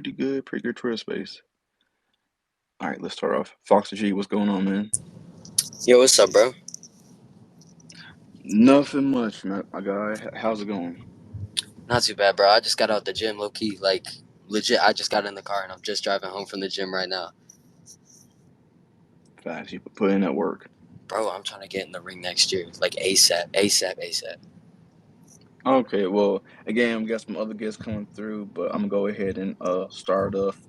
pretty good tourist space. All right, let's start off. FoxtheG, what's going on, man? Yo, what's up, bro? Nothing much, man. My guy, how's it going? Not too bad, bro. I just got out the gym, low key. Like, legit, I just got in the car and I'm just driving home from the gym right now. Fast, you put in that work. Bro, I'm trying to get in the ring next year. Like, ASAP, ASAP, ASAP. Okay, well, again, we got some other guests coming through, but I'm gonna go ahead and start off.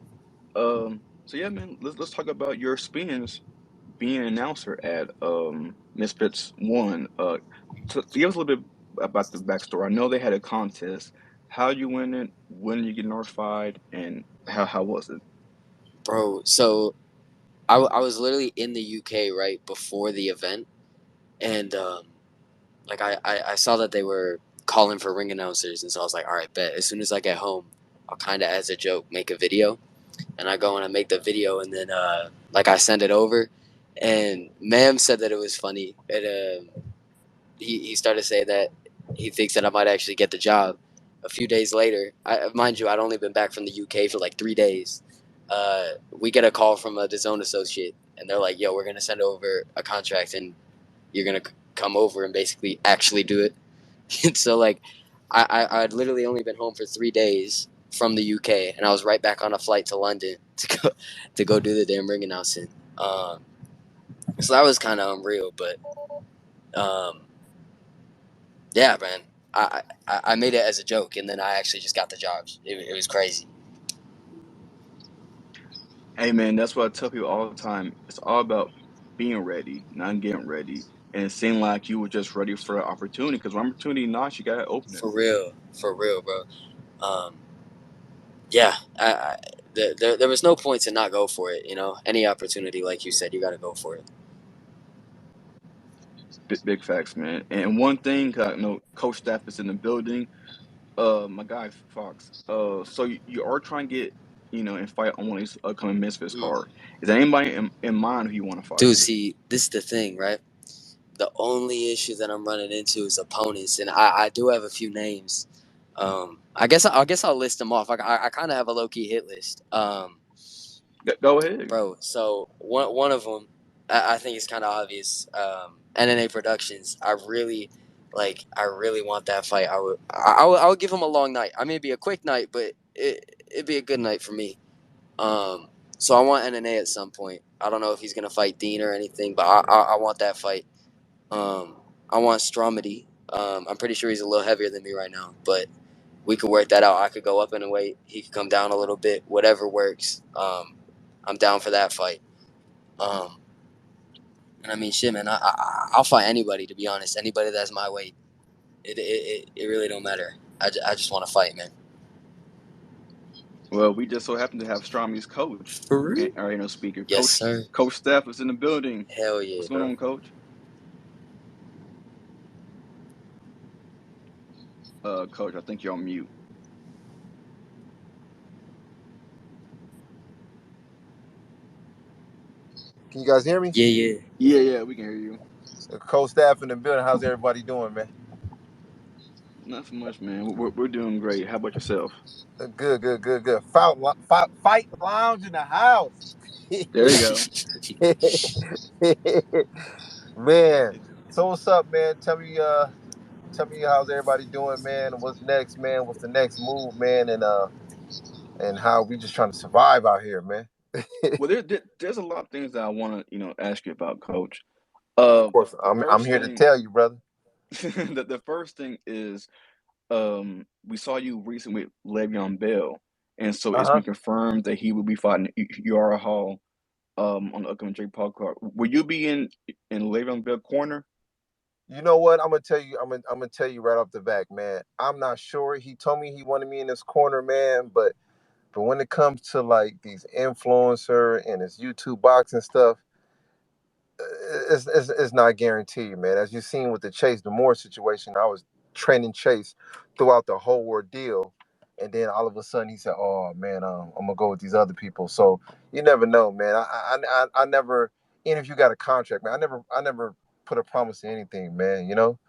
So yeah, man, let's talk about your experience being an announcer at Misfits One. So give us a little bit about the backstory. I know they had a contest. How you win it? When did you get notified? And how was it? Bro, so I was literally in the UK right before the event. And, like, I saw that they were calling for ring announcers. And so I was like, all right, bet. As soon as I get home, I'll kind of, as a joke, make a video. And I go and I make the video, and then like I send it over, and Ma'am said that it was funny, and he started saying that he thinks that I might actually get the job. A few days later, mind you, I'd only been back from the UK for like 3 days. We get a call from a DAZN associate, and they're like, "Yo, we're gonna send over a contract, and you're gonna come over and basically actually do it." And so like, I'd literally only been home for 3 days from the UK, and I was right back on a flight to London to go do the damn ring announcing. Um, so that was kind of unreal, but um, yeah, man, I made it as a joke, and then I actually just got the jobs. It was crazy. Hey man, that's what I tell people all the time. It's all about being ready, not getting ready. And it seemed like you were just ready for an opportunity because when opportunity knocks, you gotta open it. For real, bro. Um, yeah, there was no point to not go for it. You know, any opportunity, like you said, you got to go for it. Big facts, man. And one thing, I know coach staff is in the building. My guy Fox. So you are trying to get, and fight on one of these upcoming Misfits Mm. card. Is there anybody in mind who you want to fight? Dude, see, this is the thing, right? The only issue that I'm running into is opponents, and I do have a few names. I guess I'll list them off. I kind of have a low key hit list. Go ahead. Bro. So one of them, I think is kind of obvious. NNA Productions. I really want that fight. I would give him a long night. I mean, it'd be a quick night, but it'd be a good night for me. So I want NNA at some point. I don't know if he's gonna fight Dean or anything, but I want that fight. Um, I want Stromedy. I'm pretty sure he's a little heavier than me right now, but we could work that out. I could go up in a weight. He could come down a little bit. Whatever works. I'm down for that fight. Um, and I mean, shit, man. I'll fight anybody, to be honest. Anybody that's my weight. It really don't matter. I just want to fight, man. Well, we just so happen to have Strami's coach, For real? speaker. Yes, Coach sir. Coach Staff is in the building. Hell yeah, What's going bro. on, Coach? Coach, I think you're on mute. Can you guys hear me? Yeah, yeah. Yeah, we can hear you. Co-staff in the building. How's everybody doing, man? Nothing much, man. We're doing great. How about yourself? Good. Fight lounge in the house. There you go. Man. So what's up, man? Tell me how's everybody doing, man? What's next, man? What's the next move, man? And how we just trying to survive out here, man. Well, there's a lot of things that I want to ask you about, Coach. Of The course, the I'm first here to thing tell you, brother. the first thing is we saw you recently with Le'Veon Bell, and so it's Uh-huh. been confirmed that he will be fighting Yara Hall on the upcoming Jake Paul card. Will you be in Le'Veon Bell corner? You know what? I'm gonna tell you right off the back, man. I'm not sure. He told me he wanted me in this corner, man, but when it comes to like these influencer and this YouTube boxing stuff, it's not guaranteed, man. As you've seen with the Chase Demore situation, I was training Chase throughout the whole ordeal, and then all of a sudden he said, "Oh man, I'm gonna go with these other people." So you never know, man. I never, even if you got a contract, man, I never put a promise to anything, man. You know.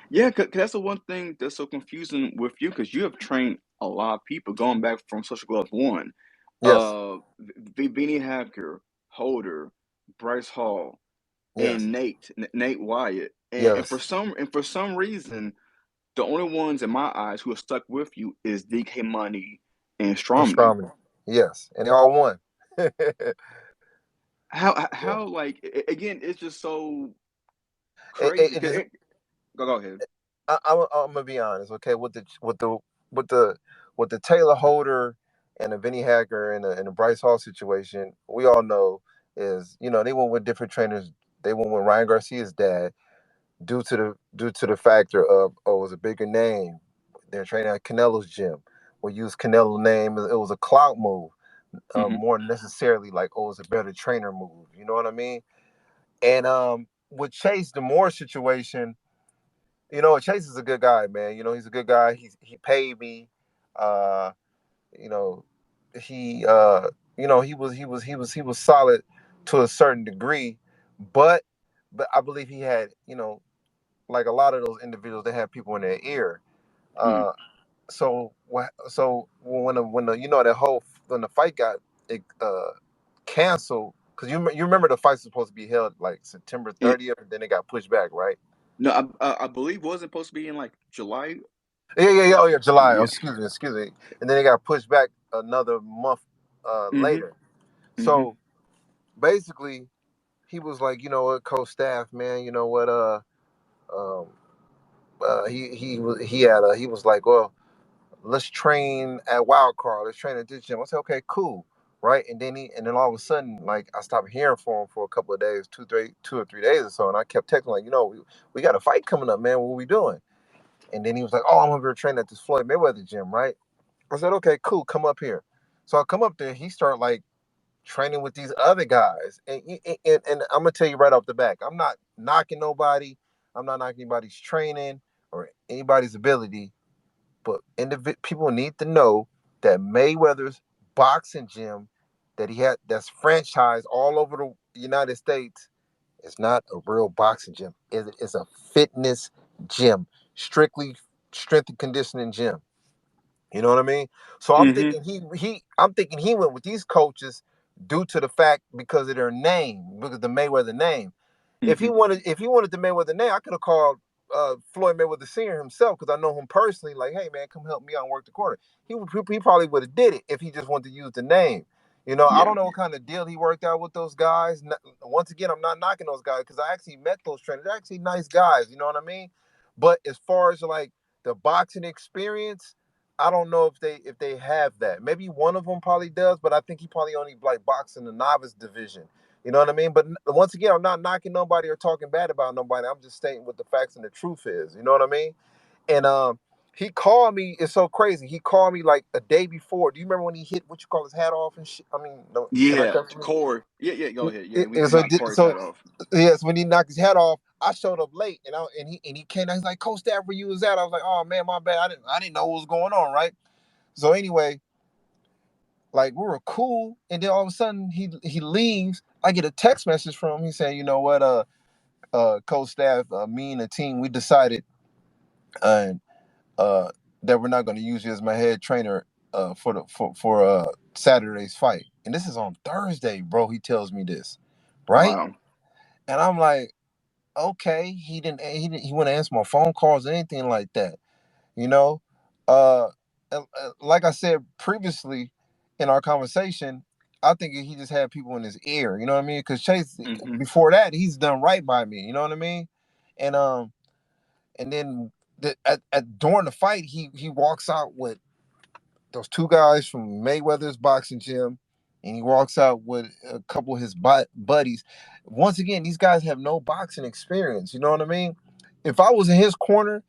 Yeah, 'cause that's the one thing that's so confusing with you because you have trained a lot of people going back from Social Gloves 1. Yes. Vinny Hacker, Holder, Bryce Hall, Yes. and Nate Wyatt. And Yes. for some reason, the only ones in my eyes who are stuck with you is DK Money and And Stromney. Stromedy. Yes. And they all won. Yeah. How like again, it's just so It, crazy it, it because is. go ahead. I'm gonna be honest, okay? With the Taylor Holder and the Vinny Hacker and the Bryce Hall situation, we all know is, they went with different trainers. They went with Ryan Garcia's dad due to the factor of, oh, it was a bigger name. They're training at Canelo's gym. We use Canelo name. It was a clout move, Hmm. more necessarily like, oh, it's a better trainer move. You know what I mean? And with Chase, the Moore situation. Chase is a good guy, man. He's a good guy. He paid me. Uh, you know, he he was solid to a certain degree, but I believe he had, like a lot of those individuals, they have people in their ear. Mm. Uh, so when the that whole when the fight got uh canceled, because you remember the fight's supposed to be held like September And 30th, and then it got pushed back, right? no, I believe wasn't supposed to be in like July. Yeah. Oh, yeah, July. Oh, Yeah. excuse me. And then it got pushed back another month Hmm. later. Hmm. So basically, he was like, you know what, Coach Staff, man, you know what, um, he was like, well, let's train at Wild Card. Let's train at this gym. I said, okay, cool, right? And then all of a sudden, like, I stopped hearing from him for a couple of days, 2 or 3 days or so, and I kept texting like, we got a fight coming up, man. What we doing? And then he was like, oh, I'm gonna go train at this Floyd Mayweather gym, right? I said, okay, cool, come up here. So I come up there, he started like training with these other guys. And I'm gonna tell you right off the back, I'm not knocking nobody, I'm not knocking anybody's training or anybody's ability, but people need to know that Mayweather's boxing gym that he had that's franchised all over the United States is not a real boxing gym. It's a fitness gym, strictly strength and conditioning gym. You know what I mean? So I'm Hmm. thinking he went with these coaches due to the fact because of their name, because of the Mayweather name. Hmm. If he wanted the Mayweather name, I could have called Floyd Mayweather Sr. himself because I know him personally. Like, hey man, come help me out and work the corner. He probably would have did it if he just wanted to use the name. I Yeah. don't know what kind of deal he worked out with those guys. Once again, I'm not knocking those guys because I actually met those trainers. They're actually nice guys. You know what I mean? But as far as like the boxing experience, I don't know if they have that. Maybe one of them probably does, but I think he probably only like boxing the novice division. You know what I mean? But once again, I'm not knocking nobody or talking bad about nobody. I'm just stating what the facts and the truth is. You know what I mean? And he called me. It's so crazy. He called me like a day before. Do you remember when he hit what you call his hat off and shit? I mean, no, can I Yeah. cut you? Corey. Yeah. Go ahead. Yeah. We So, knocked Corey's so head off. yes, when he knocked his head off, I showed up late, and he came out. He's like, "Coach Staff, where you was at?" I was like, "Oh man, my bad. I didn't know what was going on." Right. So anyway, like we were cool, and then all of a sudden he leaves. I get a text message from him. He saying, "You know what, Coach Staff, me and the team, we decided, and that we're not going to use you as my head trainer for Saturday's fight." And this is on Thursday, bro. He tells me this, right? Wow. And I'm like, okay. He wouldn't answer my phone calls or anything like that. You know, uh, like I said previously in our conversation, I think he just had people in his ear. You know what I mean? Because Chase, Hmm. before that, he's done right by me. You know what I mean? And then during the fight, he walks out with those two guys from Mayweather's boxing gym, and he walks out with a couple of his buddies. Once again, these guys have no boxing experience. You know what I mean? If I was in his corner,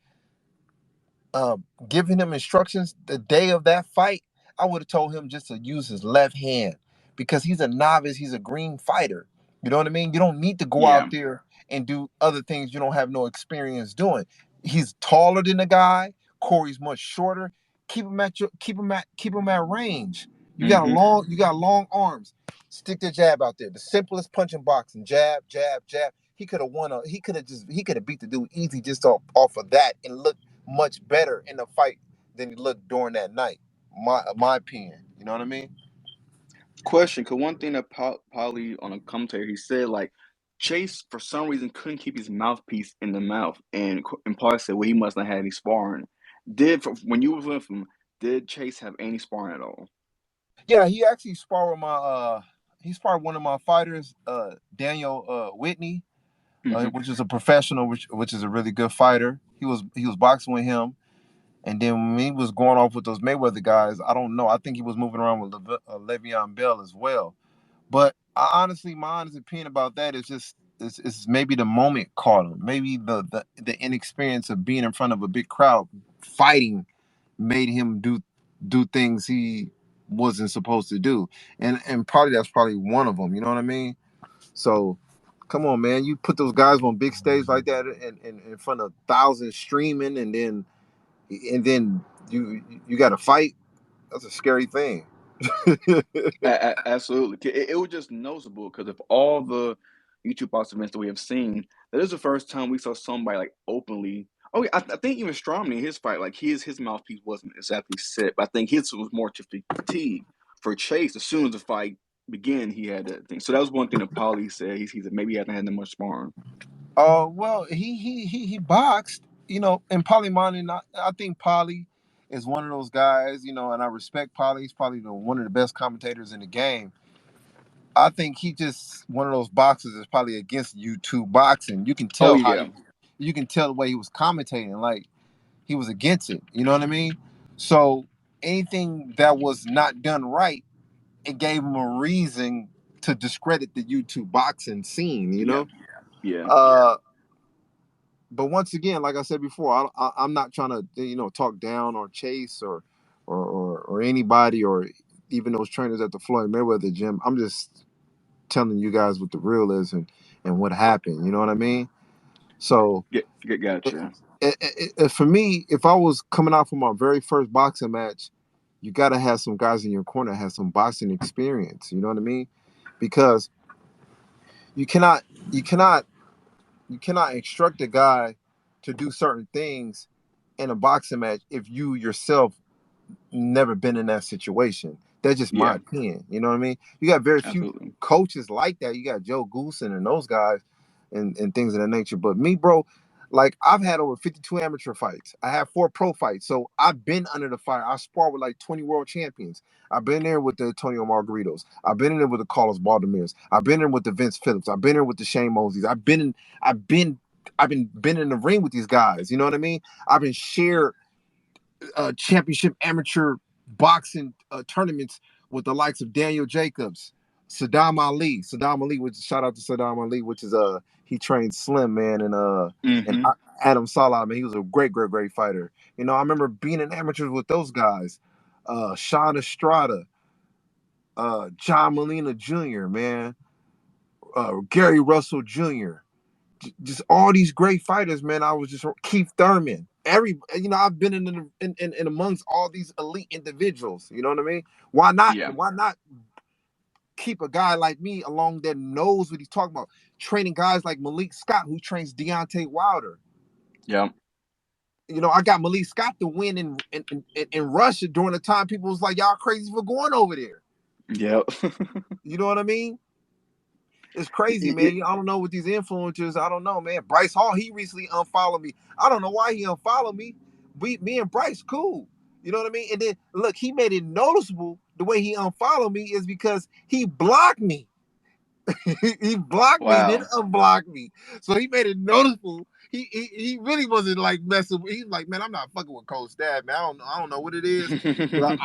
giving him instructions the day of that fight, I would have told him just to use his left hand because he's a novice. He's a green fighter. You know what I mean? You don't need to go out Yeah. there and do other things you don't have no experience doing. He's taller than the guy. Corey's much shorter. Keep him at range. Hmm. You got long arms. Stick the jab out there. The simplest punch in boxing. Jab, jab, jab. He could have beat the dude easy just off of that and look much better in the fight than he looked during that night. my opinion. You know what I mean? Question, because one thing that Polly on a commentator, he said like Chase for some reason couldn't keep his mouthpiece in the mouth, and Polly said, well, he must not have any sparring. When you was with him, did Chase have any sparring at all? Yeah, he actually sparred with my he sparred one of my fighters, Daniel Whitney, Hmm. which is a professional, which is a really good fighter. He was boxing with him, and then when he was going off with those Mayweather guys, I don't know. I think he was moving around with Le'Veon Bell as well. But honestly, my honest opinion about that is just it's maybe the moment caught him. Maybe the inexperience of being in front of a big crowd fighting made him do things he wasn't supposed to do, and probably that's probably one of them. You know what I mean? So, come on, man. You put those guys on big stage like that in front of thousands streaming, and then you got to fight. That's a scary thing. Absolutely, it was just noticeable because of all the YouTube box events that we have seen, that is the first time we saw somebody like openly. Oh, yeah, I think even Stromney in his fight, like his mouthpiece wasn't exactly set, but I think his was more to fatigue. For Chase, as soon as the fight began, he had that thing. So that was one thing that Paulie said. He said maybe he hasn't had that much sparring. Well, he boxed, and Polly Monty. I think Polly is one of those guys, and I respect Polly. He's probably one of the best commentators in the game. I think he just one of those boxers is probably against YouTube boxing. You can Oh tell yeah, you can tell the way he was commentating, like he was against it. You know what I mean? So anything that was not done right, it gave him a reason to discredit the YouTube boxing scene. yeah, yeah, Uh, but once again, like I said before, I'm not trying to talk down or Chase or anybody or even those trainers at the Floyd Mayweather gym. I'm just telling you guys what the real is and what happened. You know what I mean? So gotcha. for me, if I was coming out for my very first boxing match, you got to have some guys in your corner that have some boxing experience. You know what I mean? Because you cannot you cannot you cannot instruct a guy to do certain things in a boxing match if you yourself never been in that situation. That's just my Yeah, opinion. You know what I mean? You got very few absolutely. coaches like that. You got Joe Goosen and those guys and things of that nature. But me, bro, like I've had over 52 amateur fights. I have 4 pro fights. So I've been under the fire. I spar with like 20 world champions. I've been there with the Antonio Margaritos. I've been in there with the Carlos Baldemirs. I've been in with the Vince Phillips. I've been there with the Shane Moseys. I've been in the ring with these guys. You know what I mean? I've been shared championship amateur boxing tournaments with the likes of Daniel Jacobs, Saddam Ali. Saddam Ali, which shout out to Saddam Ali, which is he trained Slim man and Hmm. Adam Salah, man. He was a great fighter. I remember being in amateurs with those guys. Sean Estrada, John Molina Jr., man, Gary Russell Jr., just all these great fighters, man. I was just Keith Thurman. I've been in amongst all these elite individuals. You know what I mean? Why not? Yeah, Why not keep a guy like me along that knows what he's talking about? Training guys like Malik Scott, who trains Deontay Wilder. yeah, I got Malik Scott to win in Russia during the time people was like, y'all crazy for going over there. yeah. You know what I mean? It's crazy, Yeah, man. I don't know with these influencers. I don't know, man. Bryce Hall, he recently unfollowed me. I don't know why he unfollowed me. Me and Bryce, cool. You know what I mean? And then look, he made it noticeable. The way he unfollowed me is because he blocked me. He blocked me, then wow. unblocked me. So he made it noticeable. He really wasn't like messing with. He's like, man, I'm not fucking with Coach Dad, man. I don't know what it is, but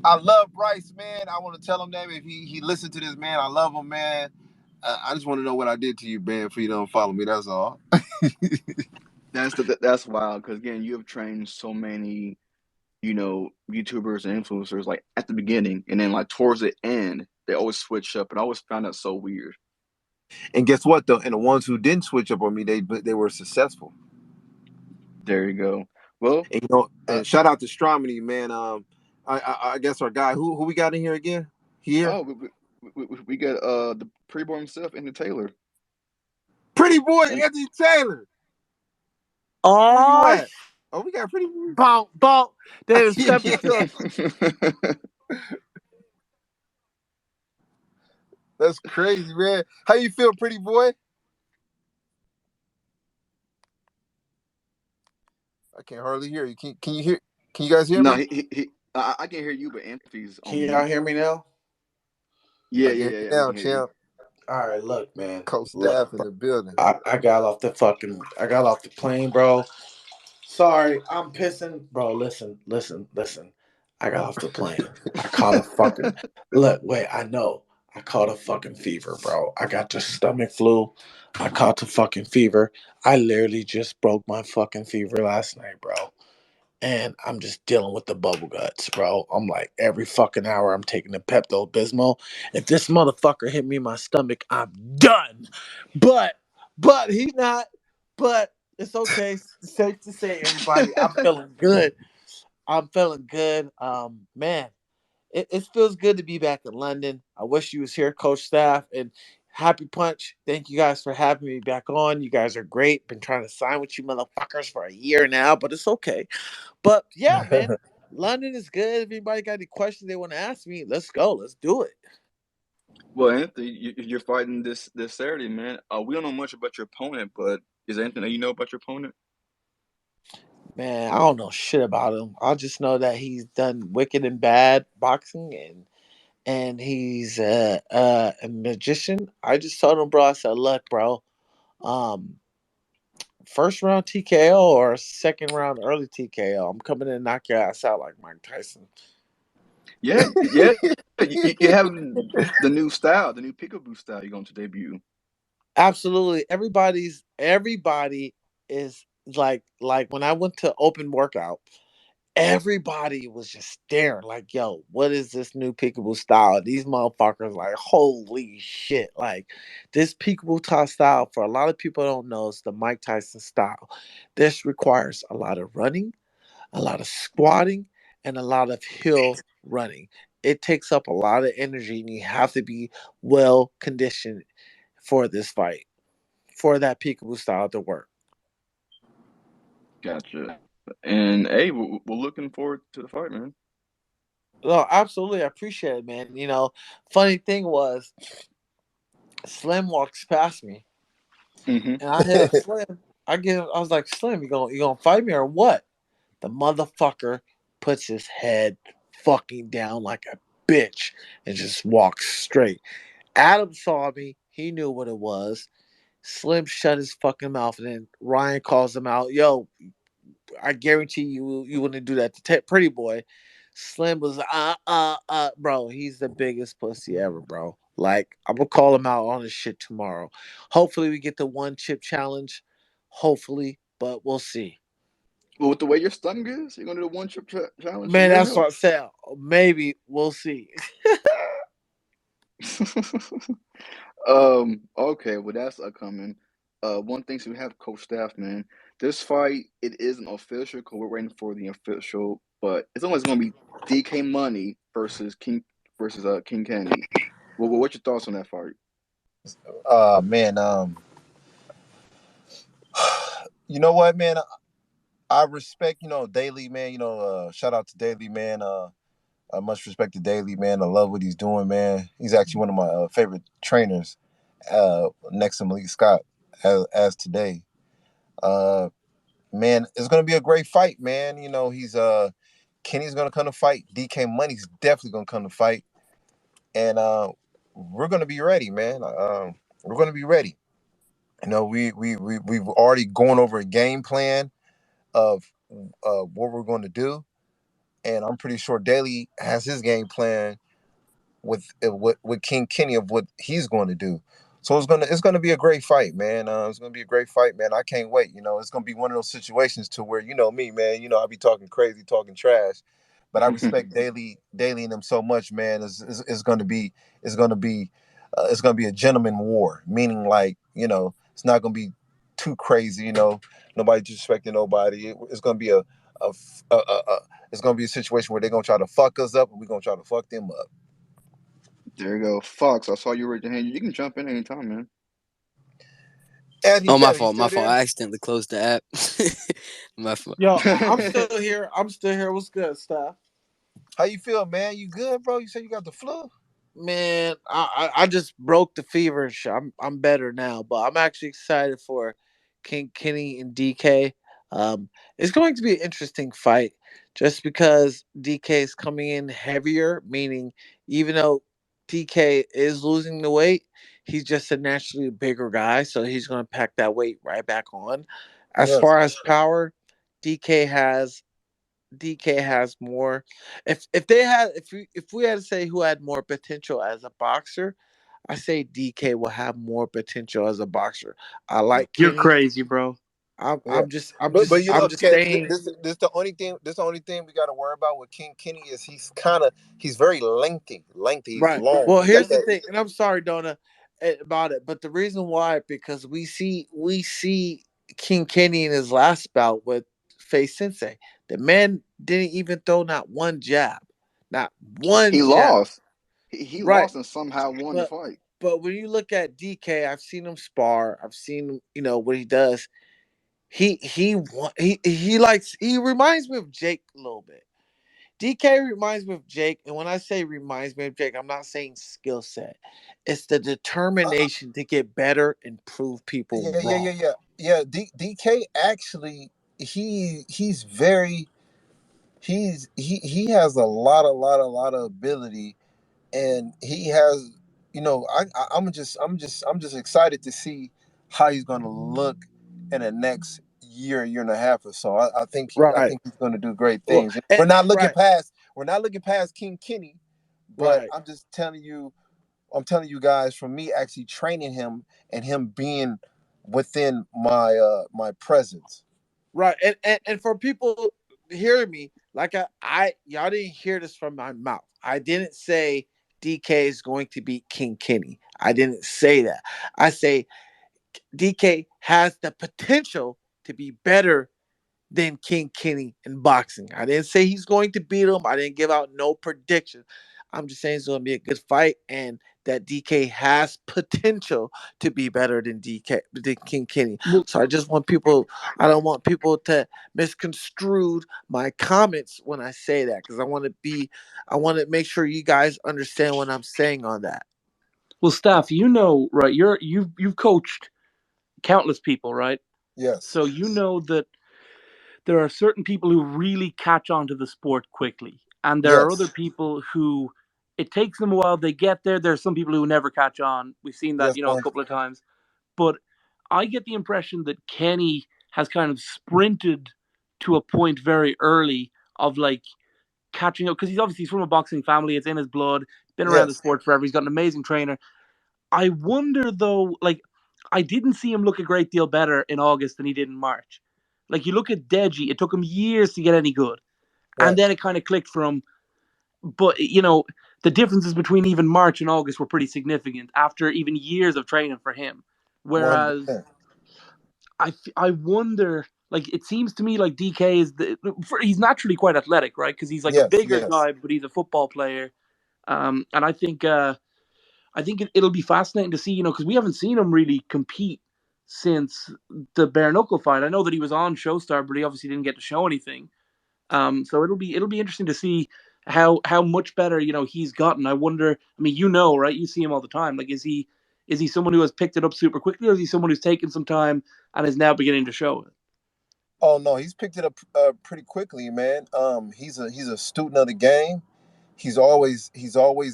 I love Bryce, man. I want to tell him that if he listened to this, man, I love him, man. I just want to know what I did to you, man, for you to unfollow me. That's all. That's wild because again, you have trained so many, YouTubers and influencers like at the beginning, and then like towards the end, they always switch up, and I always found that so weird. And guess what, though? And the ones who didn't switch up on me, they were successful. There you go. Well, uh, And shout out to Stromedy, man. I guess our guy who we got in here again? Here, oh, we got the preborn himself, and the Taylor, pretty boy and Anthony Taylor. Where you Oh, at? Oh, we got pretty. Bonk, bonk. They was stepping to That's crazy, man. How you feel, pretty boy? I can't hardly hear you. Can you hear? Can you guys hear No, me? I can hear you, but Anthony's Can on y'all mute. hear me now? Yeah, I yeah, can hear yeah, you yeah. We now, can hear you. champ. All right, look, man. Look, Co-staff in bro. the building. I got off the plane, bro. Sorry, I'm pissing, bro. Listen. I got off the plane. I caught a fucking look. Wait, I know. I caught a fucking fever, bro. I got the stomach flu. I caught the fucking fever. I literally just broke my fucking fever last night, bro. And I'm just dealing with the bubble guts, bro. I'm like every fucking hour I'm taking the Pepto Bismol. If this motherfucker hit me in my stomach, I'm done. But he's not. But it's okay. It's safe to say, everybody, I'm feeling good. I'm feeling good. Man, it feels good to be back in London. I wish you was here, Coach Staff, and Happy Punch. Thank you guys for having me back on. You guys are great. Been trying to sign with you motherfuckers for a year now, but it's okay. But yeah, man, London is good. If anybody got any questions they want to ask me, let's go. Let's do it. Well, Anthony, you're fighting this Saturday, man. We don't know much about your opponent, but is there anything that you know about your opponent? Man, I don't know shit about him. I just know that he's done wicked and bad boxing, and he's a magician. I just told him, bro. I said, look, bro. Um, first round TKO or second round early TKO. I'm coming in and knock your ass out like Mike Tyson. Yeah, yeah. You have the new style, the new peekaboo style you're going to debut. Absolutely. Everybody is like when I went to open workout, everybody was just staring like, yo, what is this new peekaboo style? These motherfuckers like, holy shit. Like this peekaboo top style, for a lot of people don't know, it's the Mike Tyson style. This requires a lot of running, a lot of squatting, and a lot of hill running. It takes up a lot of energy, and you have to be well conditioned for this fight, for that peekaboo style to work. Gotcha. And hey, we're looking forward to the fight, man. No, absolutely, I appreciate it, man. Funny thing was, Slim walks past me, Hmm. and I hit up Slim. I was like, Slim, you gonna fight me or what? The motherfucker puts his head fucking down like a bitch and just walks straight. Adam saw me. He knew what it was. Slim shut his fucking mouth, and then Ryan calls him out. Yo, I guarantee you wouldn't do that to Pretty Boy. Slim was bro. He's the biggest pussy ever, bro. Like I'm gonna call him out on his shit tomorrow. Hopefully we get the one chip challenge. Hopefully, but we'll see. Well, with the way your stomach is, you're gonna do the one trip challenge. You Man, never that's know. what I said. Maybe we'll see. Okay, well that's coming. One thing, so we have coach staff, man. This fight, it isn't official because we're waiting for the official, but it's always gonna be DK Money versus King Candy. Well, what's your thoughts on that fight? Man, you know what, man? I respect, Daly, man. Shout out to Daly, man. I much respect to Daly, man. I love what he's doing, man. He's actually one of my favorite trainers, next to Malik Scott, as today. Uh, man, it's gonna be a great fight, man. He's Kenny's gonna come to fight. DK Money's definitely gonna come to fight, and we're gonna be ready, man. We're gonna be ready. We've already gone over a game plan of what we're going to do, and I'm pretty sure Daly has his game plan with King Kenny of what he's going to do. So it's gonna be a great fight, man. It's gonna be a great fight, man. I can't wait. It's gonna be one of those situations to where me, man. I be talking crazy, talking trash, but I respect Daly and him so much, man. It's gonna be it's gonna be a gentleman war, meaning like it's not gonna be too crazy. Nobody disrespecting nobody. It's gonna be a it's gonna be a situation where they're gonna try to fuck us up, and we're gonna try to fuck them up. There you go, Fox. I saw you raise your hand. You can jump in anytime, man. As he Oh, my said, he's fault. still My fault. there. I accidentally closed the app. My fault. Yo, I'm still here. I'm still here. What's good, Steph? How you feel, man? You good, bro? You said you got the flu. Man, I just broke the fever and shit. I'm better now, but I'm actually excited for King Kenny and DK. It's going to be an interesting fight, just because DK is coming in heavier, meaning even though DK is losing the weight, he's just a naturally bigger guy, so he's going to pack that weight right back on. As Yes. far as power, DK has DK has more. If we had to say who had more potential as a boxer, I say DK will have more potential as a boxer. I Yeah. like You're Kenny. crazy, bro. I'm Yeah. I'm just I'm But just you I'm know, just okay, saying. this the only thing. This the only thing we got to worry about with King Kenny is he's very lengthy. Lengthy. He's Right. long. Well, He got here's the that. thing, and I'm sorry, Donna, about it, but the reason why, because we see King Kenny in his last bout with Face Sensei. The man didn't even throw not one jab, not one He jab. lost. He Right. lost and somehow won the But fight. but when you look at DK, I've seen him spar. I've seen what he does. He reminds me of Jake a little bit. DK reminds me of Jake, and when I say reminds me of Jake, I'm not saying skill set. It's the Uh, determination to get better and prove people wrong. yeah. DK actually he's very he has a lot of ability, and he has, I'm just excited to see how he's gonna look in the next year and a half or so. I Right. think he's gonna do great Well, things. We're not looking past King Kenny, but right. I'm telling you guys, from me actually training him and him being within my presence. Right. And for people hearing me, like I y'all didn't hear this from my mouth. I didn't say DK is going to beat King Kenny. I didn't say that. I say DK has the potential to be better than King Kenny in boxing. I didn't say he's going to beat him. I didn't give out no prediction. I'm just saying it's going to be a good fight, and that DK has potential to be better than King Kenny. Well, So I don't want people to misconstrue my comments when I say that, because I want to make sure you guys understand what I'm saying on that. well, Staff, right? You've coached countless people, right? Yes, So you know that there are certain people who really catch on to the sport quickly, and there are other yes, people who it takes them a while. They get there. There are some people who never catch on. We've seen that, yes, a man. couple of times. But I get the impression that Kenny has kind of sprinted to a point very early of like catching up because he's from a boxing family. It's in his blood. Been around the Yes, sport forever. He's got an amazing trainer. I wonder though, like I didn't see him look a great deal better in August than he did in March. Like you look at Deji, it took him years to get any good, and right. then it kind of clicked for him. But the differences between even March and August were pretty significant after even years of training for him. Whereas 100%. I wonder, like it seems to me like DK he's naturally quite athletic, right? Because he's like a Yes, bigger yes. guy, but he's a football player. And I think it'll be fascinating to see, because we haven't seen him really compete since the bare knuckle fight. I know that he was on Showstar, but he obviously didn't get to show anything. So it'll be interesting to see how much better he's gotten. I wonder. I mean, right? You see him all the time. Like, is he someone who has picked it up super quickly, or is he someone who's taken some time and is now beginning to show it? Oh no, he's picked it up pretty quickly, man. He's a student of the game. He's always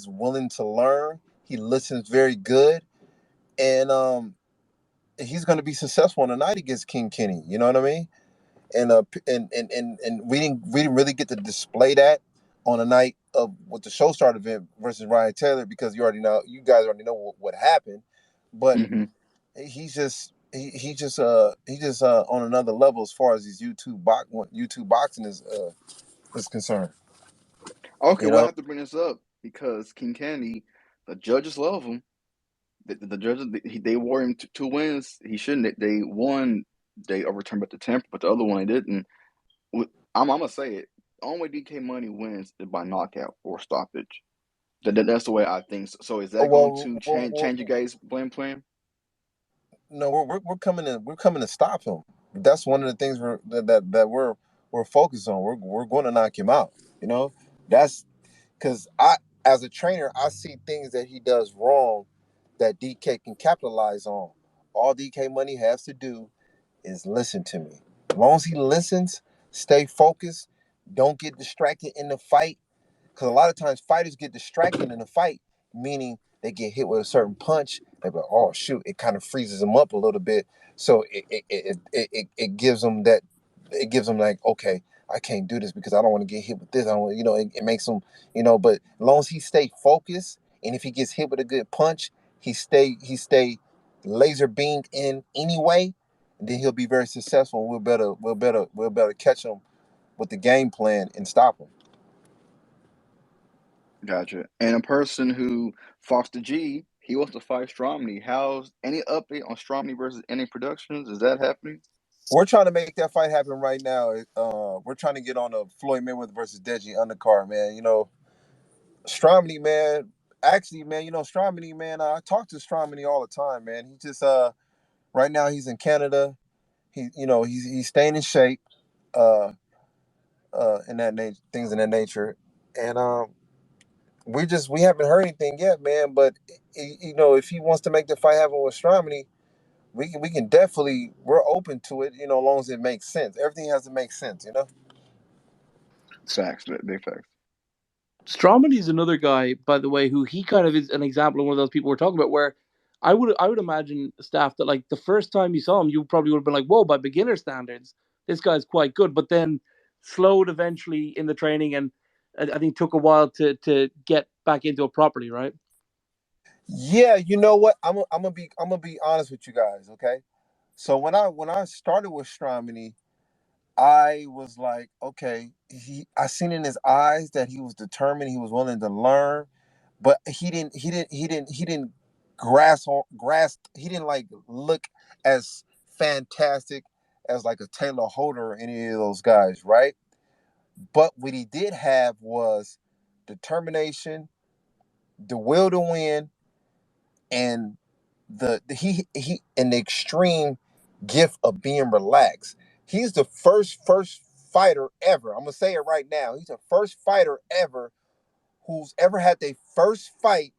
willing to learn. He listens very good, and he's going to be successful on the night against King Kenny. You know what I mean? And we didn't really get to display that on the night of with the show start event versus Ryan Taylor, because you guys already know what happened. But Hmm. he's just on another level as far as his YouTube boxing is concerned. Okay, You well, I know. have to bring this up because King Candy, the judges love him. The judges they award him two wins. He shouldn't. They won. They overturned but the temper, but the other one they didn't. I'm gonna say it. The only way DK Money wins is by knockout or stoppage. That's the way I think. So is that going Well, to well, change well, you guys' blame plan? No, we're coming to stop him. That's one of the things we're focused on. We're going to knock him out. You know, that's because as a trainer, I see things that he does wrong that DK can capitalize on. All DK Money has to do is listen to me. As long as he listens, stay focused, don't get distracted in the fight, because a lot of times fighters get distracted in a fight, meaning they get hit with a certain punch. They go, oh shoot, it kind of freezes them up a little bit. So it gives them that, it gives them like, okay, I can't do this because I don't want to get hit with this. I don't, it makes them, but as long as he stay focused, and if he gets hit with a good punch, he stay laser beamed in anyway, and then he'll be very successful. We'll better catch him with the game plan and stop him. Gotcha. And a person who FoxtheG, he wants to fight Stromney. How's any update on Stromney versus any productions? Is that happening? We're trying to make that fight happen right now. We're trying to get on a Floyd Mayweather versus Deji undercard, man. Stromney, man. Actually, man, Stromney, man. I talk to Stromney all the time, man. He just right now he's in Canada. He's staying in shape, uh, in that nature, things in that nature, and we haven't heard anything yet, man. But if he wants to make the fight happen with Stromney, we can definitely, we're open to it, as long as it makes sense. Everything has to make sense. Facts, big facts. Stromedy is another guy, by the way, who he kind of is an example of one of those people we're talking about. Where I would imagine, staff, that like the first time you saw him, you probably would have been like, "Whoa!" By beginner standards, this guy's quite good. But then slowed eventually in the training, and I think took a while to get back into it properly, right? Yeah, you know what? I'm gonna be honest with you guys, okay? So when I started with Stromedy, I was like, okay, I seen in his eyes that he was determined, he was willing to learn, but he didn't grasp, he didn't like look as fantastic as like a Taylor Holder or any of those guys, right? But what he did have was determination, the will to win, and he and the extreme gift of being relaxed. He's the first fighter ever. I'm gonna say it right now. He's the first fighter ever who's ever had their first fight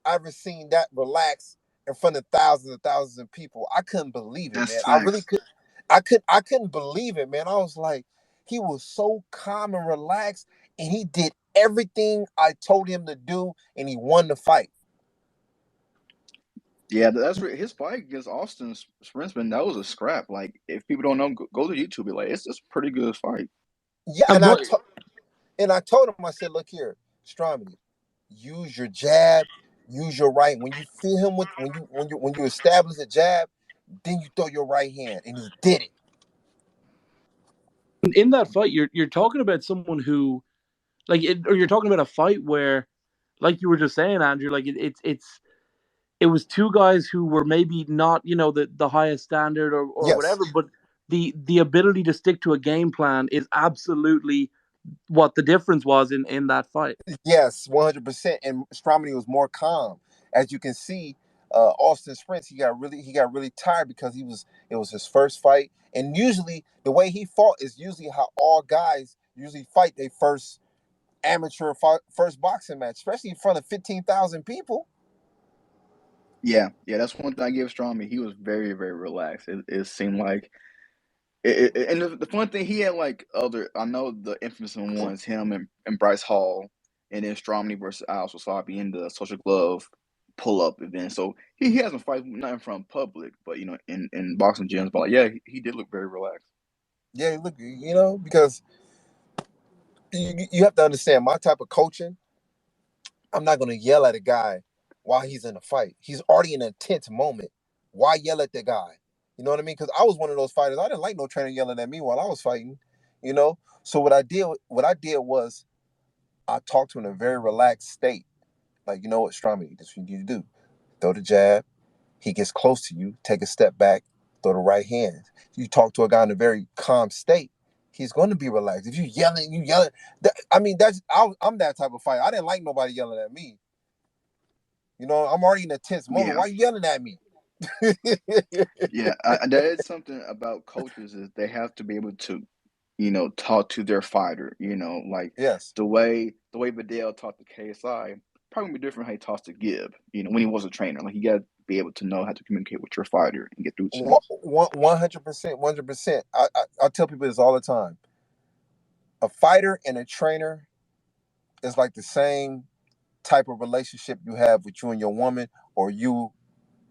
I ever seen that relaxed in front of thousands and thousands of people. I couldn't believe it, That's man. I really facts. could. I couldn't believe it, man. I was like, he was so calm and relaxed, and he did everything I told him to do, and he won the fight. Yeah, his fight against Austin Sprintsman. That was a scrap. Like, if people don't know, go to YouTube. Be like, it's a pretty good fight. Yeah, And what and I told him, I said, look here, Stromedy, use your jab, use your right. When you feel him with when you establish a jab, then you throw your right hand, and he did it. in that fight, you're talking about someone who or you're talking about a fight where, like you were just saying, Andrew, like it was two guys who were maybe not, the highest standard or Yes, whatever, but the ability to stick to a game plan is absolutely what the difference was in that fight. yes, 100%. And Stromedy was more calm, as you can see. Austin Sprints, he got really tired because it was his first fight, and usually the way he fought is usually how all guys usually fight their first amateur first boxing match, especially in front of 15,000 people. Yeah, that's one thing I give Strongman. He was very, very relaxed. It seemed like and the fun thing, he had like other. I know the infamous ones, him and Bryce Hall, and then Stromney versus Al Wasabi in the Social Glove pull up event. So he hasn't fight not in front of public, but in boxing gyms. But like, yeah, he did look very relaxed. Yeah, look, because you have to understand my type of coaching. I'm not going to yell at a guy while he's in a fight. He's already in a tense moment. Why yell at the guy? You know what I mean? Because I was one of those fighters. I didn't like no trainer yelling at me while I was fighting. So what I did was I talked to him in a very relaxed state. Like, you know what, Strami, this is what you need to do. Throw the jab. He gets close to you. Take a step back. Throw the right hand. You talk to a guy in a very calm state. He's going to be relaxed. If you yelling. I mean, I'm that type of fighter. I didn't like nobody yelling at me. I'm already in a tense moment. Yeah, Why are you yelling at me? Yeah, that is something about coaches is they have to be able to, talk to their fighter. Like Yes. the way Vidal talked to KSI probably be different how he talks to Gibb. When he was a trainer, like you got to be able to know how to communicate with your fighter and get through to them. 100%, 100%. I tell people this all the time. A fighter and a trainer is like the same type of relationship you have with you and your woman, or you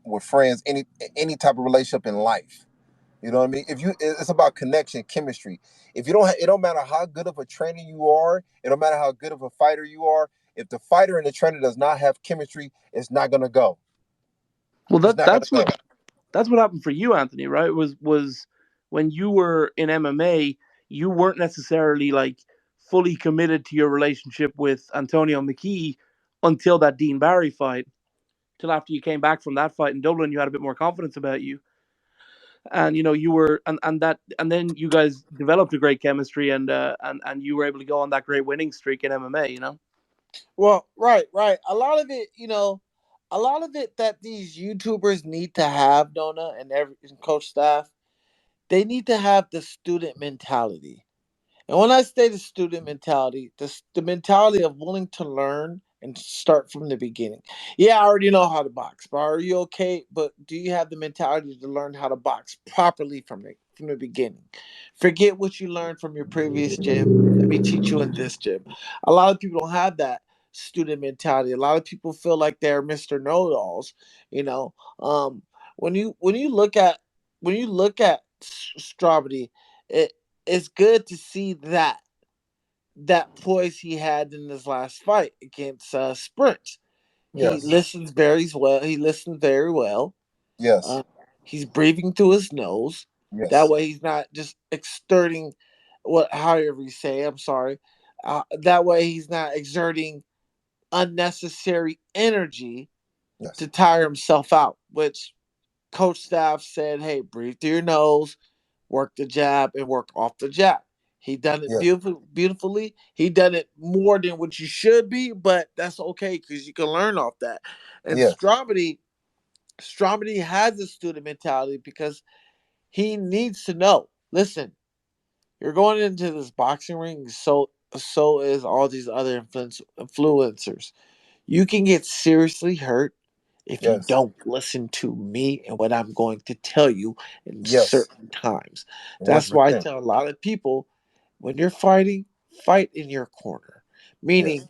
with friends. Any type of relationship in life. You know what I mean? It's about connection, chemistry. If you don't, it don't matter how good of a trainer you are. It don't matter how good of a fighter you are. If the fighter and the trainer does not have chemistry, it's not gonna go. Well, It's that not gonna that's go. that's what happened for you, Anthony. Right? Was when you were in MMA, you weren't necessarily like fully committed to your relationship with Antonio McKee until that Dean Barry fight. Till after you came back from that fight in Dublin, you had a bit more confidence about you, and you were and then you guys developed a great chemistry, and you were able to go on that great winning streak in MMA. Well, right, right. A lot of it, a lot of it that these YouTubers need to have, Dona, and coach staff, they need to have the student mentality. And when I say the student mentality, the mentality of willing to learn and start from the beginning. Yeah, I already know how to box, but are you okay? But do you have the mentality to learn how to box properly from the beginning? Forget what you learned from your previous gym. Let me teach you in this gym. A lot of people don't have that student mentality. A lot of people feel like they're Mr. Know-it-alls. You know, um, when you look at Strawberry, it it's good to see that poise he had in his last fight against Sprint. He Yes. listens very well. He listens very well. Yes. Uh, he's breathing through his nose. That Yes. way, he's not just exerting however you say. I'm sorry. That way, he's not exerting unnecessary energy Yes. to tire himself out. Which coach staff said, "Hey, breathe through your nose, work the jab, and work off the jab." He done it Yes. beautifully. He done it more than what you should be, but that's okay because you can learn off that. And Yes. Stromedy has a student mentality because he needs to know. Listen, you're going into this boxing ring, so is all these other influencers. You can get seriously hurt if you Yes. don't listen to me and what I'm going to tell you in Yes. certain times. That's why I 100%. tell a lot of people when you're fighting, fight in your corner. Yes. Meaning,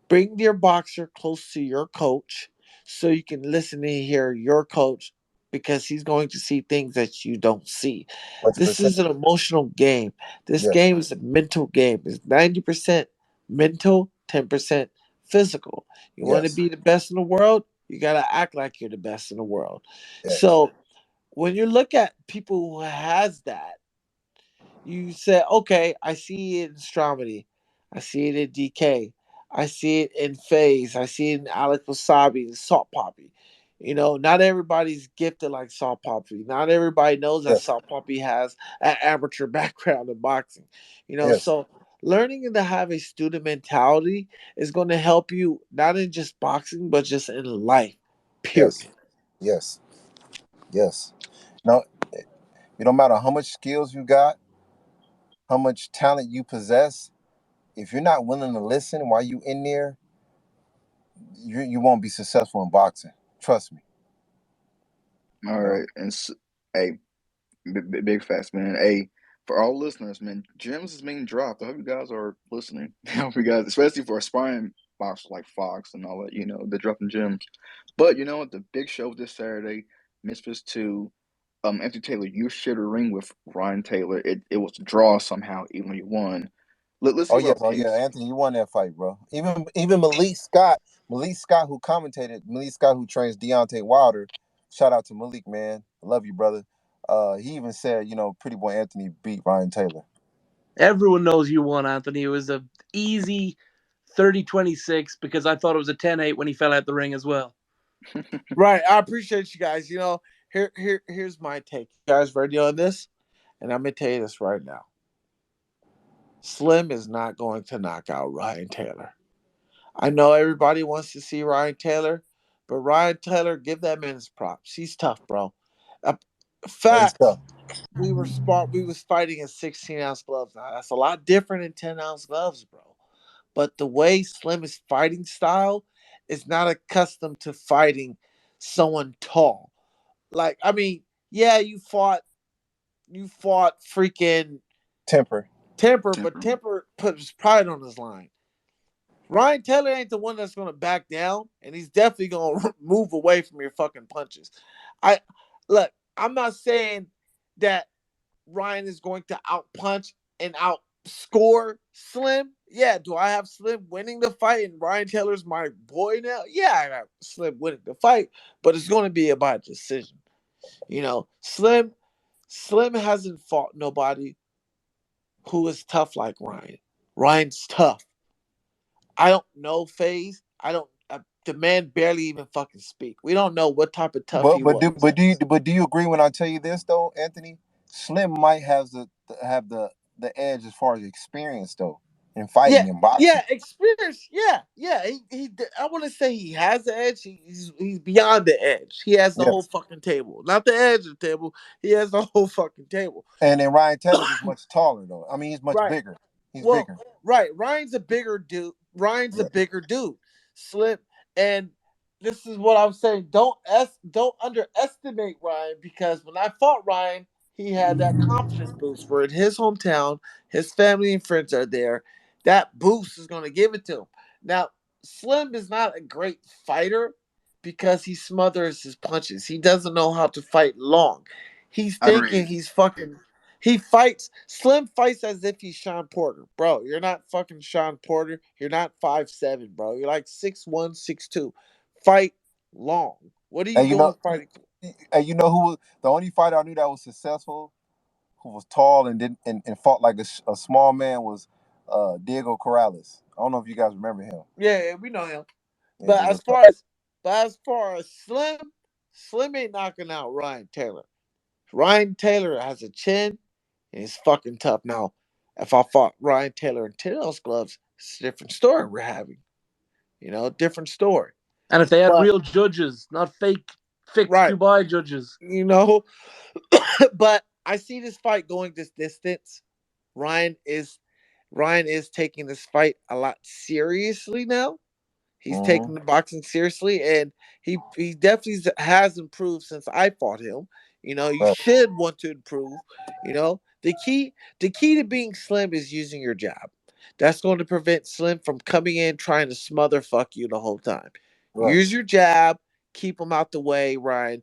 bring your boxer close to your coach so you can listen and hear your coach because he's going to see things that you don't see. This 100%. is an emotional game. This Yes. game is a mental game. It's 90% mental, 10% physical. You want to Yes. be the best in the world, you got to act like you're the best in the world. Yes. So when you look at people who has that, you say, okay, I see it in Stromedy. I see it in DK. I see it in FaZe. I see it in Alex Wasabi and Salt Poppy. Not everybody's gifted like Salt Poppy. Not everybody knows that Yes. Salt Poppy has an amateur background in boxing. Yes. So learning to have a student mentality is going to help you not in just boxing, but just in life, Yes. period. Yes. Yes. No, it don't matter how much skills you got, how much talent you possess. If you're not willing to listen while you in there, you won't be successful in boxing. Trust me. All You know. right, hey, big facts, man. Hey, for all listeners, man, gyms is being dropped. I hope you guys are listening. I hope you guys, especially for aspiring boxers like Fox and all that, they're dropping gyms. But you know what? The big show this Saturday, Misfits 2, Anthony Taylor, you shared a ring with Ryan Taylor. It was a draw somehow, even though you won. Let's Oh give our yes, oh yeah, picks. Anthony, you won that fight, bro. Even Malik Scott who commentated, Malik Scott who trains Deontay Wilder. Shout out to Malik, man. I love you, brother. He even said, Pretty Boy Anthony beat Ryan Taylor. Everyone knows you won, Anthony. It was a easy 30-26 because I thought it was a 10-8 when he fell out the ring as well. Right. I appreciate you guys. Here's my take. You guys ready on this? And I'm gonna tell you this right now. Slim is not going to knock out Ryan Taylor. I know everybody wants to see Ryan Taylor, But Ryan Taylor, give that man his props. He's tough, bro. Uh, Yeah, he's facts. tough. We were smart. We was fighting in 16-ounce gloves. Now that's a lot different than 10-ounce gloves, bro. But the way Slim is fighting style is not accustomed to fighting someone tall. Like, I mean, yeah, you fought freaking Temper. Temper, but Temper. Temper put his pride on his line. Ryan Taylor ain't the one that's gonna back down, and he's definitely gonna move away from your fucking punches. I look, I'm not saying that Ryan is going to outpunch and outscore Slim. Yeah, do I have Slim winning the fight and Ryan Taylor's my boy now? Yeah, I got Slim winning the fight, but it's going to be about decision. Slim hasn't fought nobody who is tough like Ryan. Ryan's tough. I don't know FaZe. I don't. The man barely even fucking speak. We don't know what type of tough But he was. but do you agree when I tell you this though, Anthony? Slim might have the edge as far as experience though in Yeah, fighting and boxing. yeah, experience. Yeah, yeah. I want to say he has the edge. He's beyond the edge. He has the whole Yes. fucking table, not the edge of the table. He has the whole fucking table. And then Ryan Taylor is much taller though. I mean, he's much Right. bigger. He's Well, bigger. right. Ryan's a bigger dude. Ryan's a Yeah. bigger dude. Slip. And this is what I'm saying. Don't underestimate Ryan, because when I fought Ryan, he had that confidence boost. We're in his hometown. His family and friends are there. That boost is going to give it to him. Now, Slim is not a great fighter because he smothers his punches. He doesn't know how to fight long. He's thinking Agreed. he's fucking he fights. Slim fights as if he's Sean Porter, bro. You're not fucking Sean Porter. You're not 5'7", bro. You're like 6'1", 6'2". Fight long. What are you And doing fighting for? who was the only fighter I knew that was successful, who was tall and didn't and fought like a small man was Diego Corrales. I don't know if you guys remember him. Yeah, yeah, we know him. Yeah, But Diego. as far as Slim, Slim ain't knocking out Ryan Taylor. Ryan Taylor has a chin and he's fucking tough. Now, if I fought Ryan Taylor in 10-ounce gloves, it's a different story we're having. Different story. And if they had But real judges, not fake, fixed right, Dubai judges. you know, but I see this fight going this distance. Ryan is Ryan is taking this fight a lot seriously now. He's Mm-hmm. taking the boxing seriously, and he definitely has improved since I fought him. You Right. should want to improve. The key to being slim is using your jab. That's going to prevent Slim from coming in trying to smother fuck you the whole time. Right. Use your jab, keep him out the way, Ryan.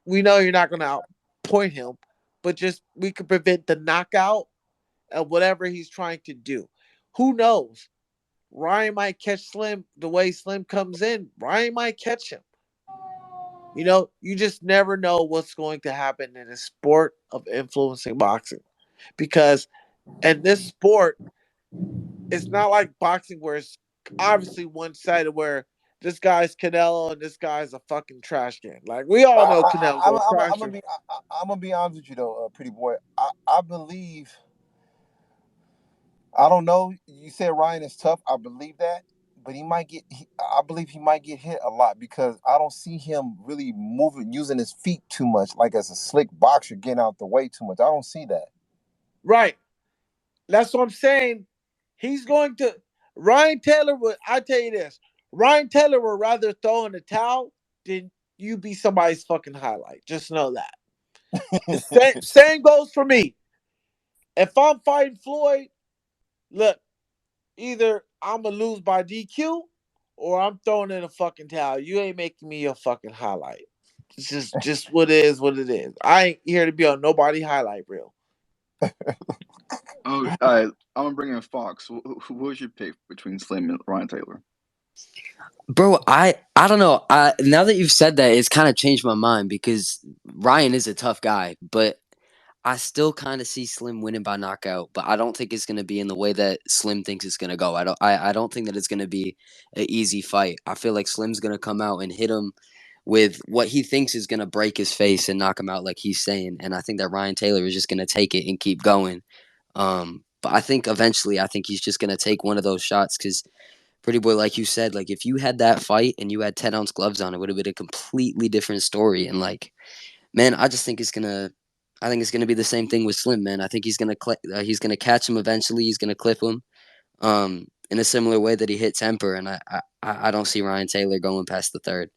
We know you're not going to outpoint him, but just we could prevent the knockout and whatever he's trying to do. Who knows? Ryan might catch Slim the way Slim comes in. Ryan might catch him. You just never know what's going to happen in a sport of influencing boxing. Because in this sport, it's not like boxing where it's obviously one sided where this guy's Canelo and this guy's a fucking trash can. Like we all know Canelo's a trasher. I'm gonna be honest with you though, pretty boy. I believe. I don't know. You said Ryan is tough. I believe that, but I believe he might get hit a lot because I don't see him really moving, using his feet too much, like as a slick boxer, getting out the way too much. I don't see that. Right. That's what I'm saying. He's going to Ryan Taylor would I tell you this. Ryan Taylor would rather throw in the towel than you be somebody's fucking highlight. Just know that. The same goes for me. If I'm fighting Floyd, look, either I'm gonna lose by DQ or I'm throwing in a fucking towel. You ain't making me your fucking highlight. It's just what it is, what it is. I ain't here to be on nobody highlight reel. Oh, all right. I'm gonna bring in Fox. Who was your pick between Slim and Ryan Taylor? Bro, I don't know. Now that you've said that, it's kind of changed my mind because Ryan is a tough guy, but I still kind of see Slim winning by knockout. But I don't think it's going to be in the way that Slim thinks it's going to go. I don't think that it's going to be an easy fight. I feel like Slim's going to come out and hit him with what he thinks is going to break his face and knock him out, like he's saying. And I think that Ryan Taylor is just going to take it and keep going. But I think eventually, I think he's just going to take one of those shots because Pretty Boy, like you said, like if you had that fight and you had 10-ounce gloves on, it would have been a completely different story. And like, man, I just think I think it's gonna be the same thing with Slim, man. I think he's gonna catch him eventually. He's gonna clip him, in a similar way that he hit Temper, and I don't see Ryan Taylor going past the third.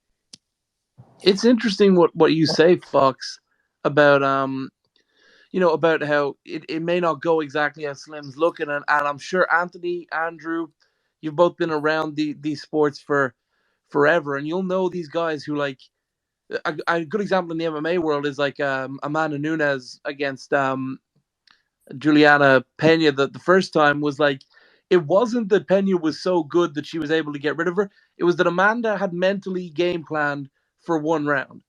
It's interesting what you say, Fox, about about how it may not go exactly as Slim's looking, and I'm sure Anthony, Andrew, you've both been around these sports for forever, and you'll know these guys who like a good example in the MMA world is like Amanda Nunes against Juliana Pena. The first time was like, it wasn't that Pena was so good that she was able to get rid of her. It was that Amanda had mentally game planned for one round.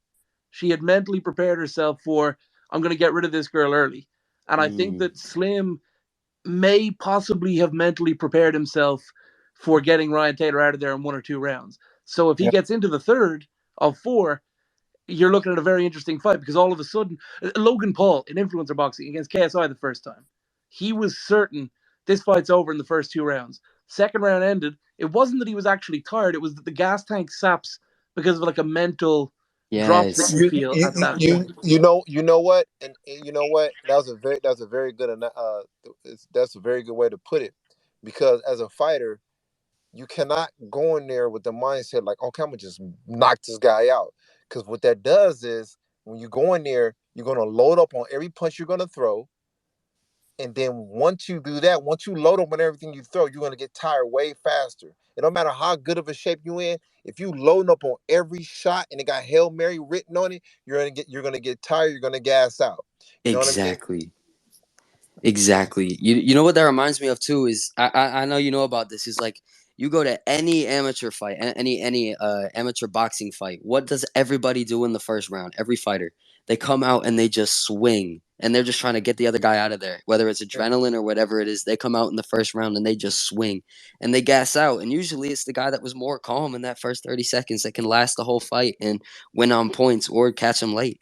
She had mentally prepared herself for, I'm going to get rid of this girl early. And I think Mm, that Slim may possibly have mentally prepared himself for getting Ryan Taylor out of there in 1 or 2 rounds. So if he Yeah. gets into the third of four, you're looking at a very interesting fight, because all of a sudden, Logan Paul in influencer boxing against KSI the first time, he was certain this fight's over in the first 2 rounds. Second round ended. It wasn't that he was actually tired. It was that the gas tank saps because of like a mental drop that you yes. feel at that point. You know what, and you know what, that's a very good that's a very good way to put it, because as a fighter, you cannot go in there with the mindset like, okay, I'm gonna just knock this guy out, because what that does is when you go in there, you're gonna load up on every punch you're gonna throw. And then once you do that, once you load up on everything you throw, you're gonna get tired way faster. It don't matter how good of a shape you in. If you loading up on every shot and it got Hail Mary written on it, you're gonna get tired. You're gonna gas out. You know what I mean? Exactly. Exactly. You know what that reminds me of too is I know you know about this, is like you go to any amateur fight, any amateur boxing fight. What does everybody do in the first round? Every fighter, they come out and they just swing, and they're just trying to get the other guy out of there. Whether it's adrenaline or whatever it is, they come out in the first round and they just swing and they gas out. And usually it's the guy that was more calm in that first 30 seconds that can last the whole fight and win on points or catch him late.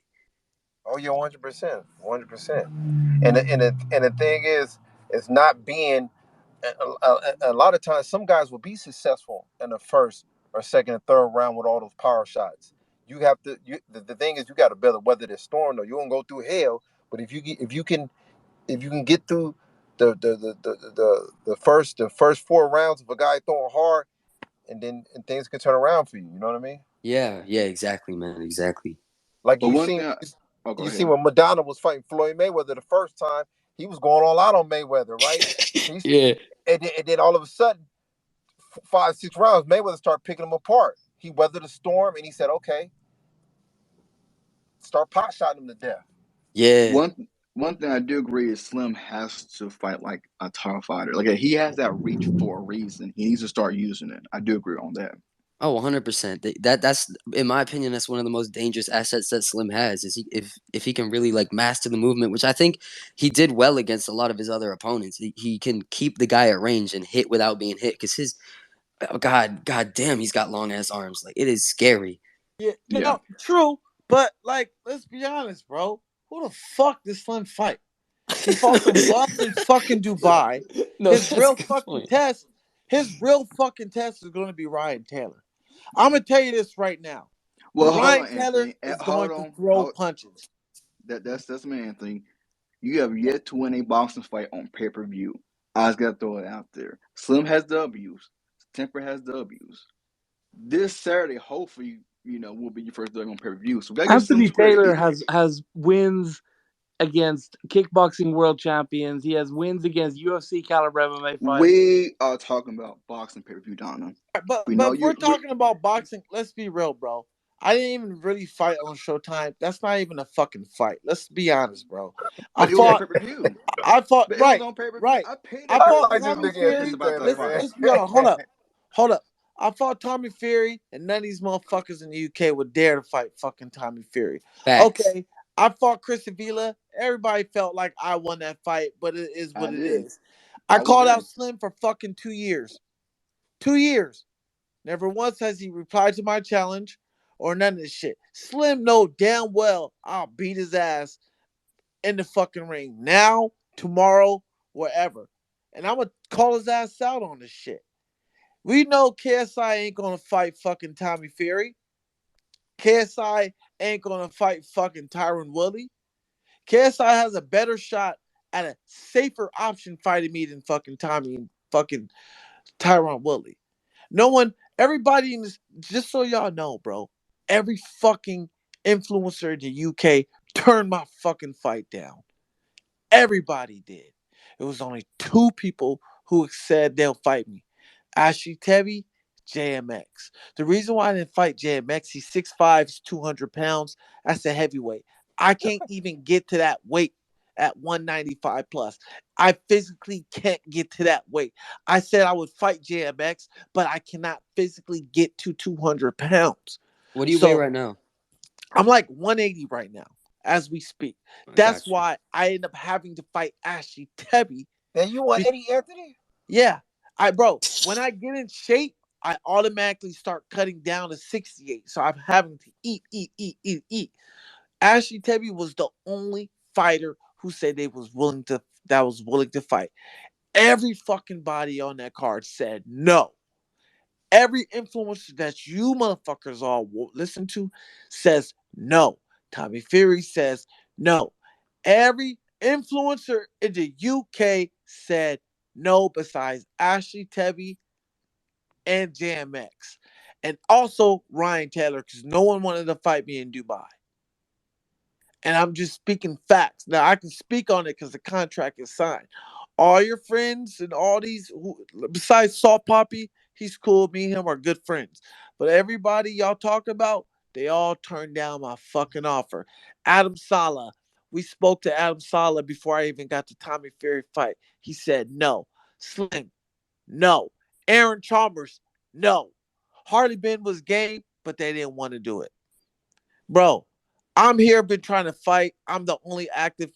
Oh yeah, 100%, 100%. And the thing is, it's not being. A lot of times, some guys will be successful in the first or second or third round with all those power shots. You have to. The thing is, you got to better weather this storm. Though you won't go through hell, but if you can get through the first 4 rounds of a guy throwing hard, and things can turn around for you. You know what I mean? Yeah, yeah, exactly, man, exactly. Like But one thing, oh, go you see ahead. when Madonna was fighting Floyd Mayweather the first time, he was going all out on Mayweather, right? He's Yeah. and then all of a sudden, 5 6 rounds, Mayweather started picking him apart. He weathered the storm and he said, "Okay, start pot shotting him to death." Yeah. One thing I do agree is Slim has to fight like a top fighter. Like he has that reach for a reason. He needs to start using it. I do agree on that. Oh, 100%. That's in my opinion, that's one of the most dangerous assets that Slim has. Is he if he can really like master the movement, which I think he did well against a lot of his other opponents. He can keep the guy at range and hit without being hit, because his oh, god damn, he's got long ass arms. Like it is scary. Yeah, Yeah. no, true. But like, let's be honest, bro. Who the fuck did Slim fight? He fought some bum in fucking Dubai. No, His that's a real good fucking point. test, his real fucking test is going to be Ryan Taylor. I'm gonna tell you this right now. Well, hold Ryan on, Taylor Anthony. is Hold going to on. throw punches. That's me, Anthony. You have yet to win a boxing fight on pay per view. I just gotta throw it out there. Slim has W's. Temper has W's. This Saturday, hopefully, will be your first W on pay per view. So we gotta give Slim Anthony some credit. Taylor has wins against kickboxing world champions. He has wins against UFC caliber MMA fighters. We are talking about boxing pay per view, Donna. We But know if you. we're talking about boxing, let's be real, bro. I didn't even really fight on Showtime. That's not even a fucking fight. Let's be honest, bro. I But it was on fought. pay per view. I fought. But it was right, on pay per view. right. I paid I that pay I per fought like view. this I Tommy was big pissed Anthony Fury. about that Taylor, fight. Let's be honest. Hold man. up, hold up. I fought Tommy Fury, and none of these motherfuckers in the UK would dare to fight fucking Tommy Fury. Facts. Okay, I fought Chris Avila. Everybody felt like I won that fight, but it is I what it did. is. I I was called out there. Slim for fucking 2 years. 2 years. Never once has he replied to my challenge or none of this shit. Slim know damn well I'll beat his ass in the fucking ring now, tomorrow, wherever. And I'm gonna call his ass out on this shit. We know KSI ain't gonna fight fucking Tommy Fury. KSI ain't gonna fight fucking Tyron Woodley. KSI has a better shot at a safer option fighting me than fucking Tommy and fucking Tyron Woodley. No one, everybody in this, just so y'all know, bro, every fucking influencer in the UK turned my fucking fight down. Everybody did. It was only two people who said they'll fight me. Ashley Tebby, JMX. The reason why I didn't fight JMX, he's 6'5", 200 pounds. That's a heavyweight. I can't even get to that weight at 195 plus. I physically can't get to that weight. I said I would fight JMX, but I cannot physically get to 200 pounds. What do you weigh So right now? I'm like 180 right now as we speak. I That's got you. why I end up having to fight Ashley Tebby. And you want Be- Eddie Anthony? yeah, when I get in shape, I automatically start cutting down to 68. So I'm having to eat. Ashley Tebby was the only fighter who said that was willing to fight. Every fucking body on that card said no. Every influencer that you motherfuckers all listen to says no. Tommy Fury says no. Every influencer in the UK said no besides Ashley Tebby and JMX. And also Ryan Taylor, because no one wanted to fight me in Dubai. And I'm just speaking facts. Now I can speak on it because the contract is signed. All your friends and all these, besides Salt Poppy, he's cool. Me and him are good friends. But everybody y'all talk about, they all turned down my fucking offer. Adam Sala, we spoke to Adam Sala before I even got to Tommy Fury fight. He said no. Slim, no. Aaron Chalmers, no. Harley Ben was game, but they didn't want to do it. Bro, I'm here, been trying to fight. I'm the only active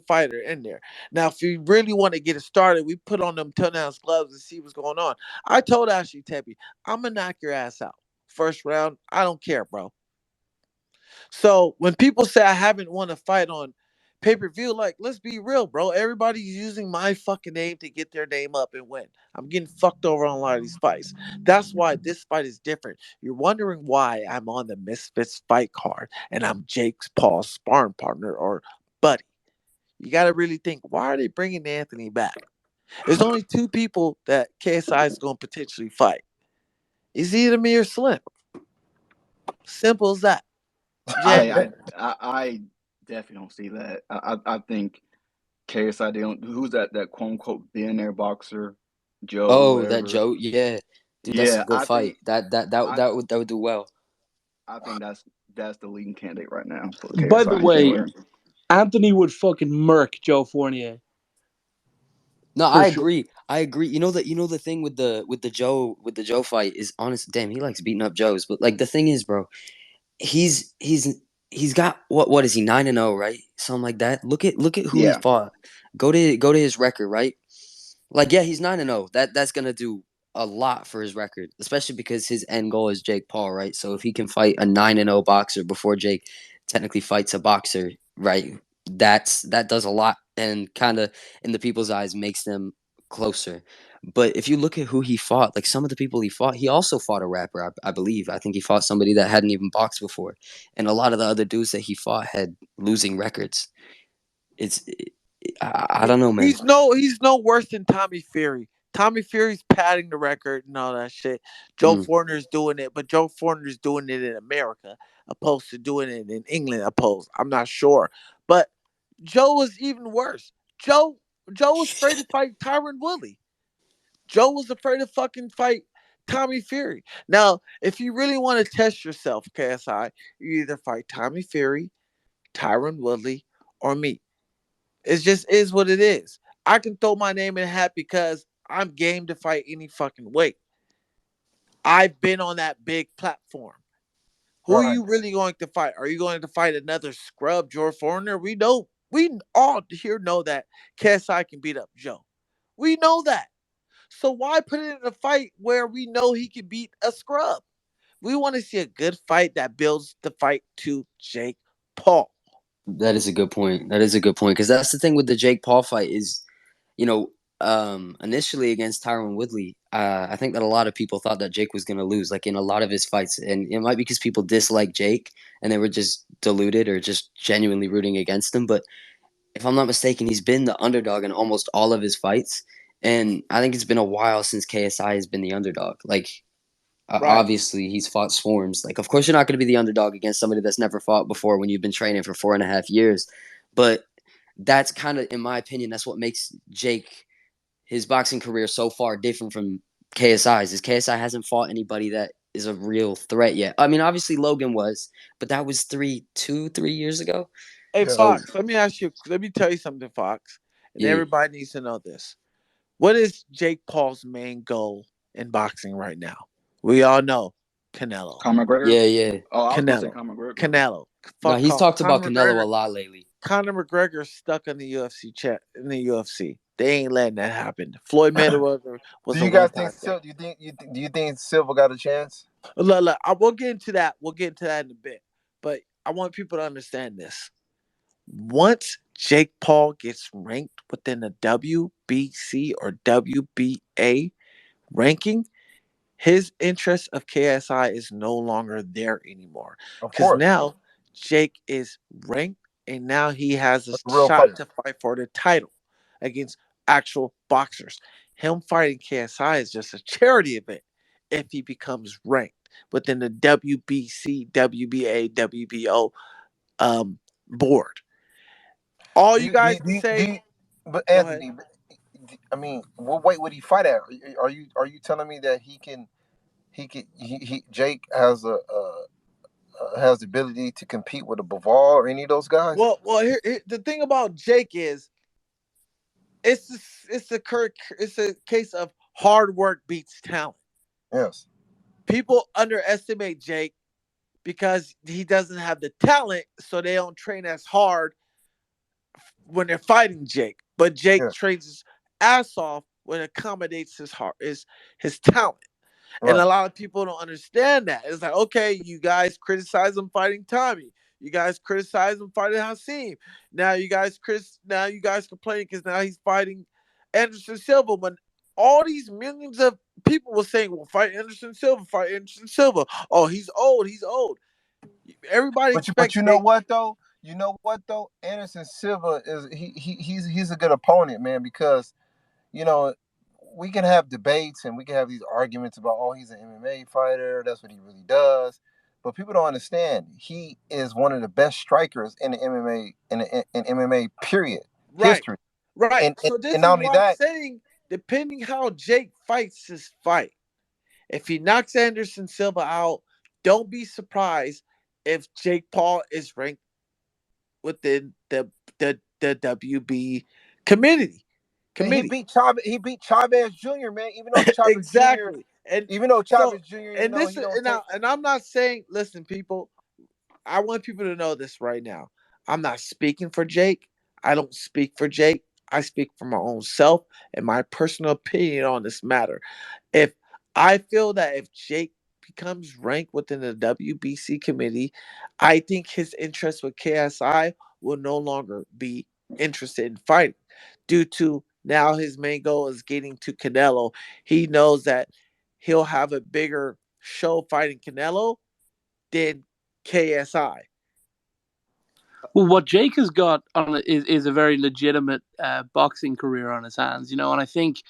fighter in there. Now, if you really want to get it started, we put on them 10-ounce gloves and see what's going on. I told Ashley Tebby, I'm gonna knock your ass out. First round, I don't care, bro. So when people say I haven't won a fight on pay-per-view, like, let's be real, bro. Everybody's using my fucking name to get their name up and win. I'm getting fucked over on a lot of these fights. That's why this fight is different. You're wondering why I'm on the Misfits fight card and I'm Jake Paul's sparring partner or buddy. You got to really think, why are they bringing Anthony back? There's only two people that KSI is going to potentially fight. It's either me or Slim. Simple as that. Hey, Jam. I definitely don't see that. I think KSI, they don't, who's that quote unquote billionaire boxer, Joe, Oh, that whatever. Joe. Yeah, dude, that's a Yeah, good fight. I That would do well. I think that's the leading candidate right now for By the KSI way, anywhere. Anthony would fucking murk Joe Fournier No, for I sure. agree. I agree. You know the thing with the Joe fight is honest. Damn, he likes beating up Joes. But like the thing is, bro, he's he's he's got what is he 9-0, right? Something like that. Look at who he Yeah, fought. Go to his record, right? Like yeah, he's 9-0. That's gonna do a lot for his record, especially because his end goal is Jake Paul, right? So if he can fight a 9-0 boxer before Jake technically fights a boxer, right? That does a lot and kind of in the people's eyes makes them closer. But if you look at who he fought, like some of the people he fought, he also fought a rapper, I believe. I think he fought somebody that hadn't even boxed before, and a lot of the other dudes that he fought had losing records. It's I don't know, man. He's no worse than Tommy Fury. Tommy Fury's padding the record and all that shit. Joe Mm. Forner's doing it, but Joe Forner's doing it in America opposed to doing it in England. Opposed, I'm not sure, but Joe was even worse. Joe Joe was afraid to fight Tyron Woodley. Joe was afraid to fucking fight Tommy Fury. Now, if you really want to test yourself, KSI, you either fight Tommy Fury, Tyron Woodley, or me. It just is what it is. I can throw my name in a hat because I'm game to fight any fucking weight. I've been on that big platform. Who are Right. you really going to fight? Are you going to fight another scrub, George Foreigner? We all here know that KSI can beat up Joe. We know that. So why put it in a fight where we know he can beat a scrub? We want to see a good fight that builds the fight to Jake Paul. That is a good point. That is a good point because that's the thing with the Jake Paul fight is, you know, initially against Tyron Woodley, I think that a lot of people thought that Jake was going to lose, like in a lot of his fights, and it might be because people dislike Jake and they were just deluded or just genuinely rooting against him. But if I'm not mistaken, he's been the underdog in almost all of his fights, and I think it's been a while since KSI has been the underdog. Like, Right. obviously, he's fought Swarms. Like, of course, you're not going to be the underdog against somebody that's never fought before when you've been training for 4.5 years. But that's kind of, in my opinion, that's what makes Jake, his boxing career so far different from KSI's. Is KSI hasn't fought anybody that is a real threat yet. I mean, obviously Logan was, but that was 3 years ago. Hey, Yeah. So Fox, let me tell you something, Fox, and yeah, everybody needs to know this. What is Jake Paul's main goal in boxing right now? We all know Canelo. Conor McGregor. yeah. Oh, I was gonna say Canelo. Conor McGregor. Canelo. No, he's talked about Conor Canelo a McGregor. lot lately. Conor McGregor stuck in the UFC chat in the UFC. They ain't letting that happen. Floyd Mayweather was Do a you guys one-time think thing. do you think Silva got a chance? Look, we'll get into that. We'll get into that in a bit. But I want people to understand this. Once Jake Paul gets ranked within the WBC or WBA ranking, his interest of KSI is no longer there anymore. Of Because course, now Jake is ranked and now he has a a real shot fighter. to fight for the title against actual boxers. Him fighting KSI is just a charity event if he becomes ranked within the WBC, WBA, WBO board. All you guys can Do say, you, but go ahead. Anthony, I mean, what weight would he fight at? Are you telling me that Jake has the ability to compete with a Bivol or any of those guys? Well, here the thing about Jake is it's a case of hard work beats talent. Yes. People underestimate Jake because he doesn't have the talent, so they don't train as hard when they're fighting Jake. But Jake Yeah. trains his ass off when it accommodates his talent. And Right. a lot of people don't understand that. It's like, okay, you guys criticize him fighting Tommy. You guys criticize him fighting Hasim. Now you guys complaining because now he's fighting Anderson Silva. When all these millions of people were saying, "Well, fight Anderson Silva, fight Anderson Silva." Oh, he's old. He's old. Everybody But expects you know Jake. what though? You know what though? Anderson Silva is he's a good opponent, man, because you know, we can have debates and we can have these arguments about, oh, he's an MMA fighter. That's what he really does. But people don't understand. He is one of the best strikers in the in MMA period Right, history. right. And So this not is only why I'm that, saying, depending how Jake fights this fight, if he knocks Anderson Silva out, don't be surprised if Jake Paul is ranked within the WB committee. and he Committee. beat Chavez. He beat Chavez Jr. Man, even though Chavez Jr. Exactly. And Even though so Chavez Jr. and He this is don't take. and I'm not saying, listen, people, I want people to know this right now. I'm not speaking for Jake. I don't speak for Jake. I speak for my own self and my personal opinion on this matter. If I feel that if Jake becomes ranked within the WBC committee, I think his interest with KSI will no longer be interested in fighting due to now his main goal is getting to Canelo. He knows that he'll have a bigger show fighting Canelo than KSI. Well, what Jake has got on is a very legitimate boxing career on his hands, you know, and I think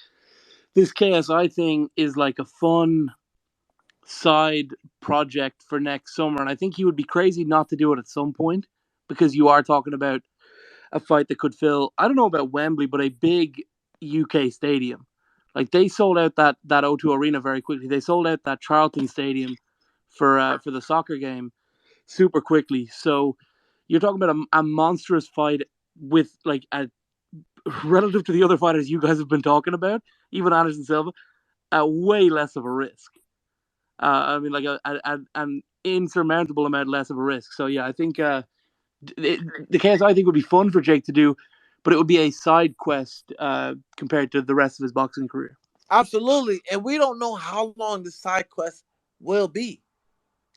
this KSI thing is like a fun side project for next summer, and I think he would be crazy not to do it at some point because you are talking about a fight that could fill, I don't know about Wembley, but a big UK stadium. Like they sold out that O2 Arena very quickly. They sold out that Charlton Stadium for the soccer game super quickly. So you're talking about a monstrous fight with like a relative to the other fighters you guys have been talking about, even Anderson Silva, way less of a risk. I mean, like an insurmountable amount less of a risk. So yeah, I think the KSI I think would be fun for Jake to do, but it would be a side quest compared to the rest of his boxing career. Absolutely. And we don't know how long the side quest will be.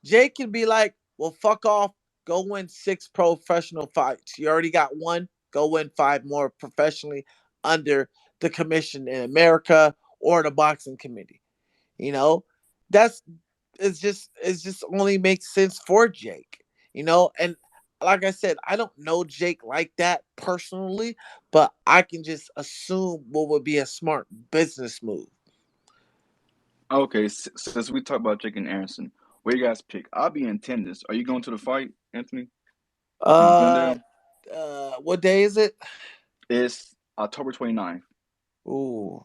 Jake can be like, well, fuck off. Go win 6 professional fights. You already got one. Go win 5 more professionally under the commission in America or the boxing committee. It's just only makes sense for Jake. And like I said, I don't know Jake like that personally, but I can just assume what would be a smart business move. Okay, since we talked about Jake and Anderson, where you guys pick? I'll be in attendance. Are you going to the fight, Anthony? You going Uh, there? what day is it? It's October 29th. Ooh,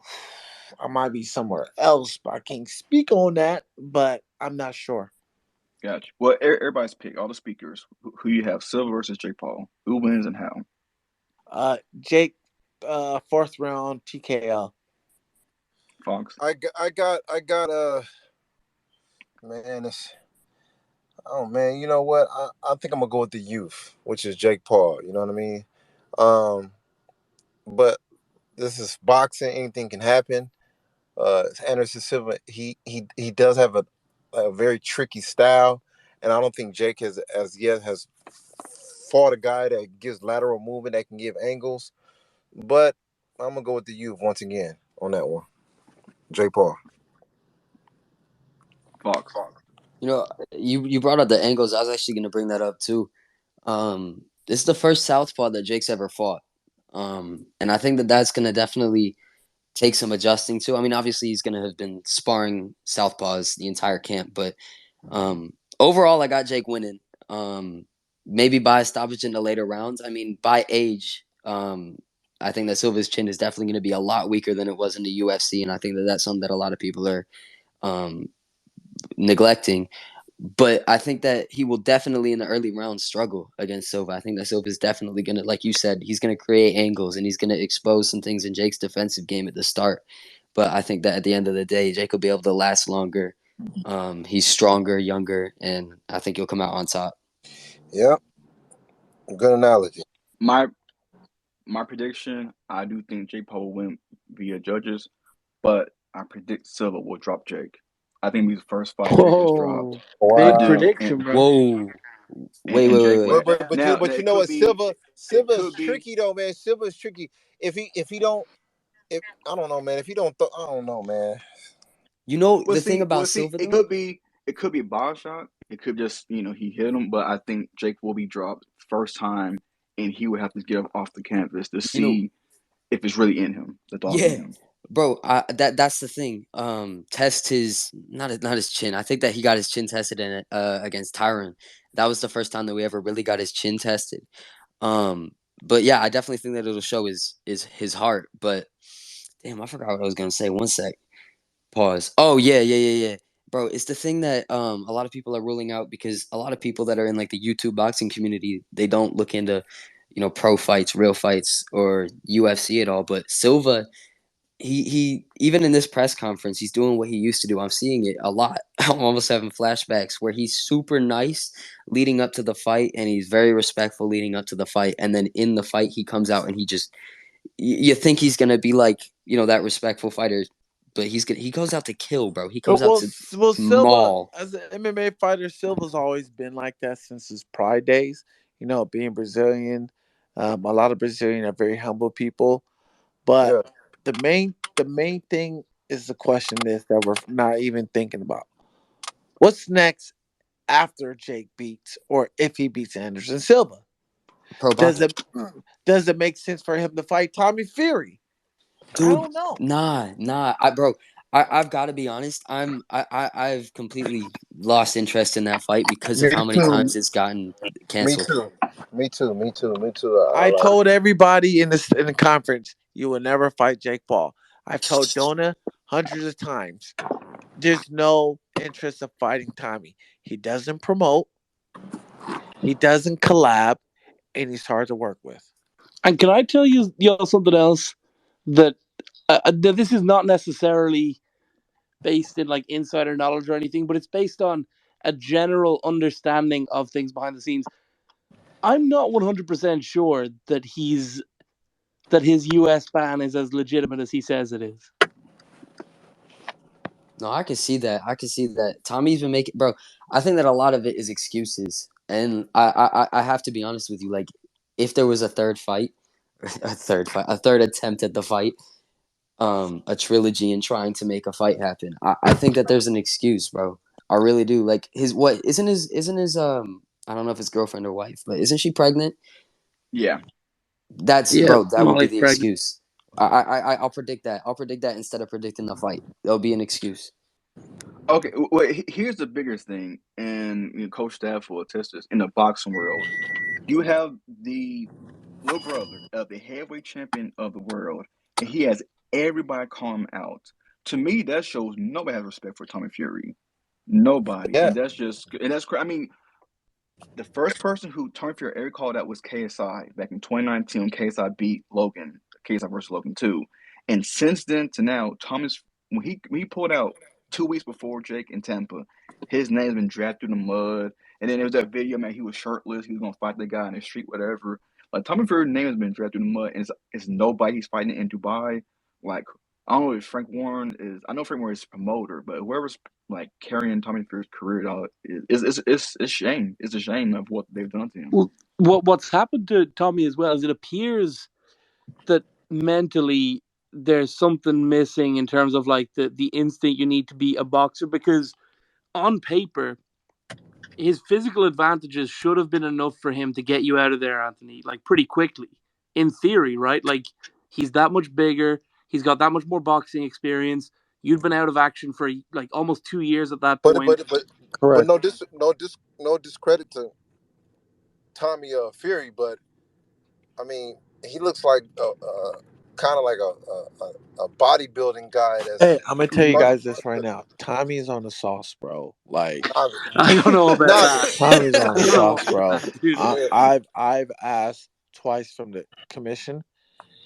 I might be somewhere else, but I can't speak on that. But I'm not sure. Gotcha. Well, everybody's pick. All the speakers. Who you have? Silva versus Jake Paul. Who wins and how? Jake, fourth round TKO. Fox. I got man, oh man, you know what? I think I'm gonna go with the youth, which is Jake Paul. You know what I mean? Um, but this is boxing; anything can happen. Anderson Silva, he does have a very tricky style, and I don't think Jake has as yet has fought a guy that gives lateral movement that can give angles. But I'm gonna go with the youth once again on that one, Jake Paul. Fox. You brought up the angles. I was actually going to bring that up too. This is the first southpaw that Jake's ever fought, and I think that that's going to definitely take some adjusting to. I mean, obviously he's going to have been sparring southpaws the entire camp, but overall, I got Jake winning. Maybe by a stoppage in the later rounds. I mean, by age, I think that Silva's chin is definitely going to be a lot weaker than it was in the UFC, and I think that that's something that a lot of people are um, neglecting. But I think that he will definitely in the early rounds struggle against Silva. I think that Silva is definitely going to, like you said, he's going to create angles and he's going to expose some things in Jake's defensive game at the start. But I think that at the end of the day, Jake will be able to last longer. He's stronger, younger, and I think he'll come out on top. Yep, good analogy. My my prediction. I do think Jake Paul will win via judges, but I predict Silva will drop Jake. I think he's the first fight Jake has dropped. Whoa, I big Wow. do, prediction, bro. Whoa. and, Wait, and wait, wait, Jake will wait. But have but but you now. but you It know could what, be. It Silva is could be. tricky though, man. Silva is tricky. If he don't, if I don't know, man. If he don't, I don't know, man. You know We'll the thing see. We'll about see. Silva It though? could be. It could be a ball shot. It could just he hit him. But I think Jake will be dropped first time, and he would have to get off the canvas to You know, see if it's really in him. The dog in yeah, him. bro. That's the thing. Test his not his chin. I think that he got his chin tested in it against Tyron. That was the first time that we ever really got his chin tested. Um, but yeah, I definitely think that it'll show his heart. But damn, I forgot what I was gonna say. One sec. Pause. Oh yeah. Bro, it's the thing that a lot of people are ruling out because a lot of people that are in like the YouTube boxing community, they don't look into, pro fights, real fights, or UFC at all. But Silva, he even in this press conference, he's doing what he used to do. I'm seeing it a lot. I'm almost having flashbacks where he's super nice leading up to the fight and he's very respectful leading up to the fight. And then in the fight, he comes out and he just you think he's gonna be like that respectful fighter, but he goes out to kill, bro. He Well, comes out well, to Silva, maul. as an MMA fighter, Silva's always been like that since his pride days. Being Brazilian, a lot of Brazilian are very humble people. But Yeah. the main thing is the question is that we're not even thinking about. What's next after Jake beats, or if he beats Anderson Silva? Pro Does boxing, it does it make sense for him to fight Tommy Fury? I dude. don't know. Nah, I've got to be honest. I've completely lost interest in that fight because Me of how many too. times it's gotten Me canceled. too. Me too. Me too. Me too. I told everybody in the conference you will never fight Jake Paul. I've told Dona hundreds of times. There's no interest of fighting Tommy. He doesn't promote. He doesn't collab, and he's hard to work with. And can I tell you, something else that this is not necessarily based in like insider knowledge or anything, but it's based on a general understanding of things behind the scenes. I'm not 100% sure that his US ban is as legitimate as he says it is. No, I can see that. I can see that. Tommy's been making, bro. I think that a lot of it is excuses, and I have to be honest with you. Like, if there was a third fight, a third attempt at the fight, a trilogy and trying to make a fight happen. I think that there's an excuse, bro. I really do. Like his I don't know if it's girlfriend or wife, but isn't she pregnant? Yeah. That's Yeah, bro. That would be Molly's the pregnant. excuse. I'll predict that. I'll predict that instead of predicting the fight. There'll be an excuse. Okay. Well, here's the biggest thing, and Coach Staff will attest this in the boxing world. You have the little brother of the heavyweight champion of the world, and he has everybody call him out. To me, that shows nobody has respect for Tommy Fury. Nobody, Yeah. and that's crazy. I mean, the first person who Tommy Fury ever called out was KSI back in 2019 when KSI beat Logan, KSI versus Logan 2. And since then to now, Thomas, when he pulled out 2 weeks before Jake in Tampa, his name's been dragged through the mud. And then there was that video, man, he was shirtless, he was gonna fight the guy in the street, whatever. Like Tommy Fury's name has been dragged through the mud, and it's nobody he's fighting in Dubai. Like I don't know if Frank Warren is. I know Frank Warren is a promoter, but whoever's like carrying Tommy Fury's career out it's shame. It's a shame of what they've done to him. Well, what's happened to Tommy as well is it appears that mentally there's something missing in terms of like the instinct you need to be a boxer, because on paper his physical advantages should have been enough for him to get you out of there, Anthony, like pretty quickly. In theory, right? Like he's that much bigger, he's got that much more boxing experience. You'd been out of action for like almost 2 years at that But point. but but but Correct. no discredit to Tommy Fury, but I mean he looks like kind of like a bodybuilding guy that's Hey, I'm gonna tell you guys this right now. Tommy's on the sauce, bro. Like I don't know about that. Tommy's on I the don't know sauce, about bro. that, dude. I've asked twice from the commission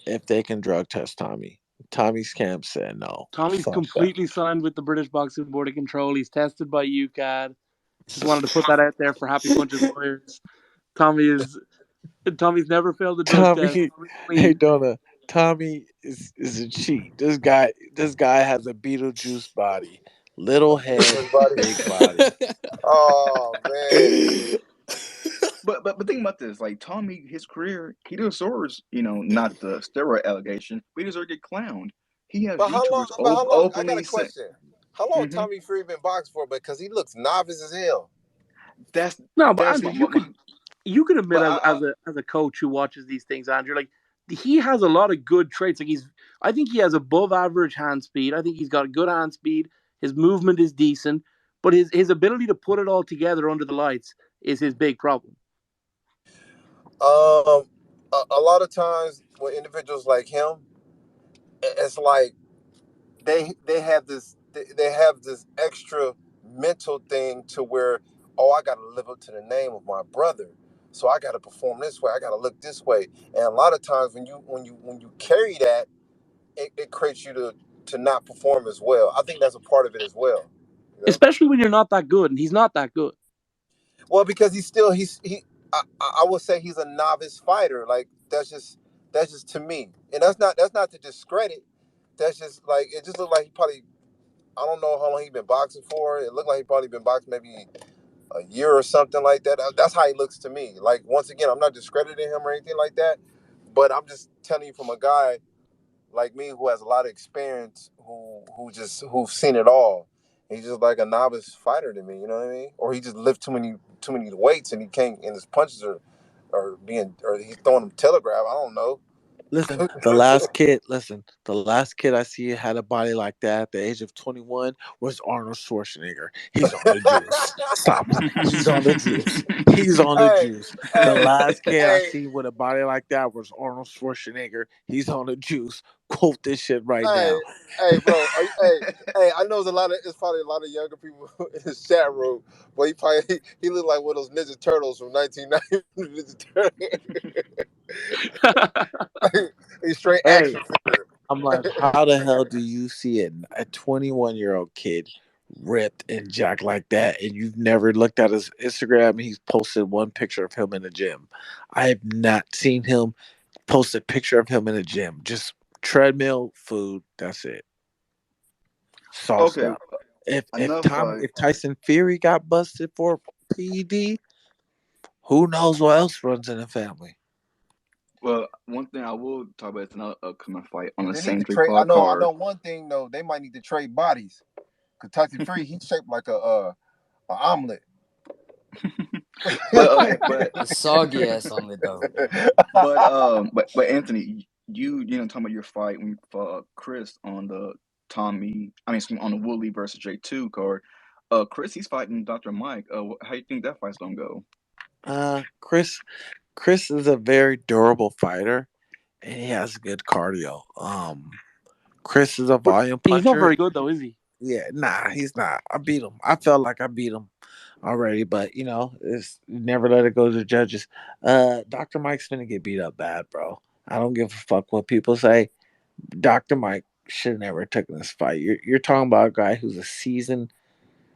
if they can drug test Tommy. Tommy's camp said no. Tommy's Fuck that. completely signed with the British Boxing Board of Control. He's tested by UCAD. Just wanted to put that out there for Happy Punch's lawyers. Tommy is Tommy's never failed the drug test. Tommy, Tommy's hey clean. Donna, Tommy is a cheat. This guy has a Beetlejuice body, little head, his body. big body. Oh man. But think about this, like Tommy, his career, he deserves, not the steroid allegation, but he deserves to get clowned. He has But how long? YouTubers But how long? I got openly a say, question. How long hmm Tommy Fury been boxing for? Because he looks novice as hell. that's No, but that's Andrew, my you can admit but as a coach who watches these things, Andrew, like he has a lot of good traits. Like I think he has above average hand speed. I think he's got good hand speed. His movement is decent, but his ability to put it all together under the lights is his big problem. A lot of times with individuals like him, it's like they have this extra mental thing to where, oh, I got to live up to the name of my brother, so I got to perform this way, I got to look this way. And a lot of times when you carry that, it creates you to not perform as well. I think that's a part of it as well, you know. Especially when you're not that good, and he's not that good. Well, because I would say he's a novice fighter. Like that's just to me, and that's not to discredit. That's just like it just looked like he probably, I don't know how long he been boxing for. It looked like he probably been boxing maybe a year or something like that. That's how he looks to me. Like once again, I'm not discrediting him or anything like that, but I'm just telling you from a guy like me who has a lot of experience, who've seen it all. He's just like a novice fighter to me, you know what I mean? Or he just lift too many weights and he can't, and his punches or he's throwing them telegraph. I don't know. The last kid I see had a body like that at the age of 21 was Arnold Schwarzenegger. He's on the juice. Stop. He's on the juice. He's on the Hey, juice. The hey, last kid I hey, seen with a body like that was Arnold Schwarzenegger. He's on the juice. Quote this shit right hey, now. hey, bro. Hey, I know it's probably a lot of younger people in the chat room, but he looked like one of those Ninja Turtles from 1990. Ninja Turtles. He's straight Hey, action figure. I'm like, how the hell do you see a 21-year-old kid ripped and jacked like that, and you've never looked at his Instagram and he's posted one picture of him in the gym? I have not seen him post a picture of him in the gym. Just treadmill, food. That's it. Sauced okay, up. enough like If Tyson Fury got busted for PED, who knows what else runs in the family? Well, one thing I will talk about is another upcoming fight on the They need same to three trade. claw I card. know one thing though. They might need to trade bodies. Cause Tyson Fury, he's shaped like a omelet. But A soggy ass omelet though. but Anthony, talking about your fight when you fought Chris on the on the Woodley versus J2 card. Chris, he's fighting Dr. Mike. How you think that fight's gonna go? Chris is a very durable fighter, and he has good cardio. Chris is a volume He's not puncher. very good though, is he? Yeah, nah, he's not. I beat him. I felt like I beat him already, but it's never let it go to the judges. Dr. Mike's gonna get beat up bad, bro. I don't give a fuck what people say. Dr. Mike should have never taken this fight. You're talking about a guy who's a seasoned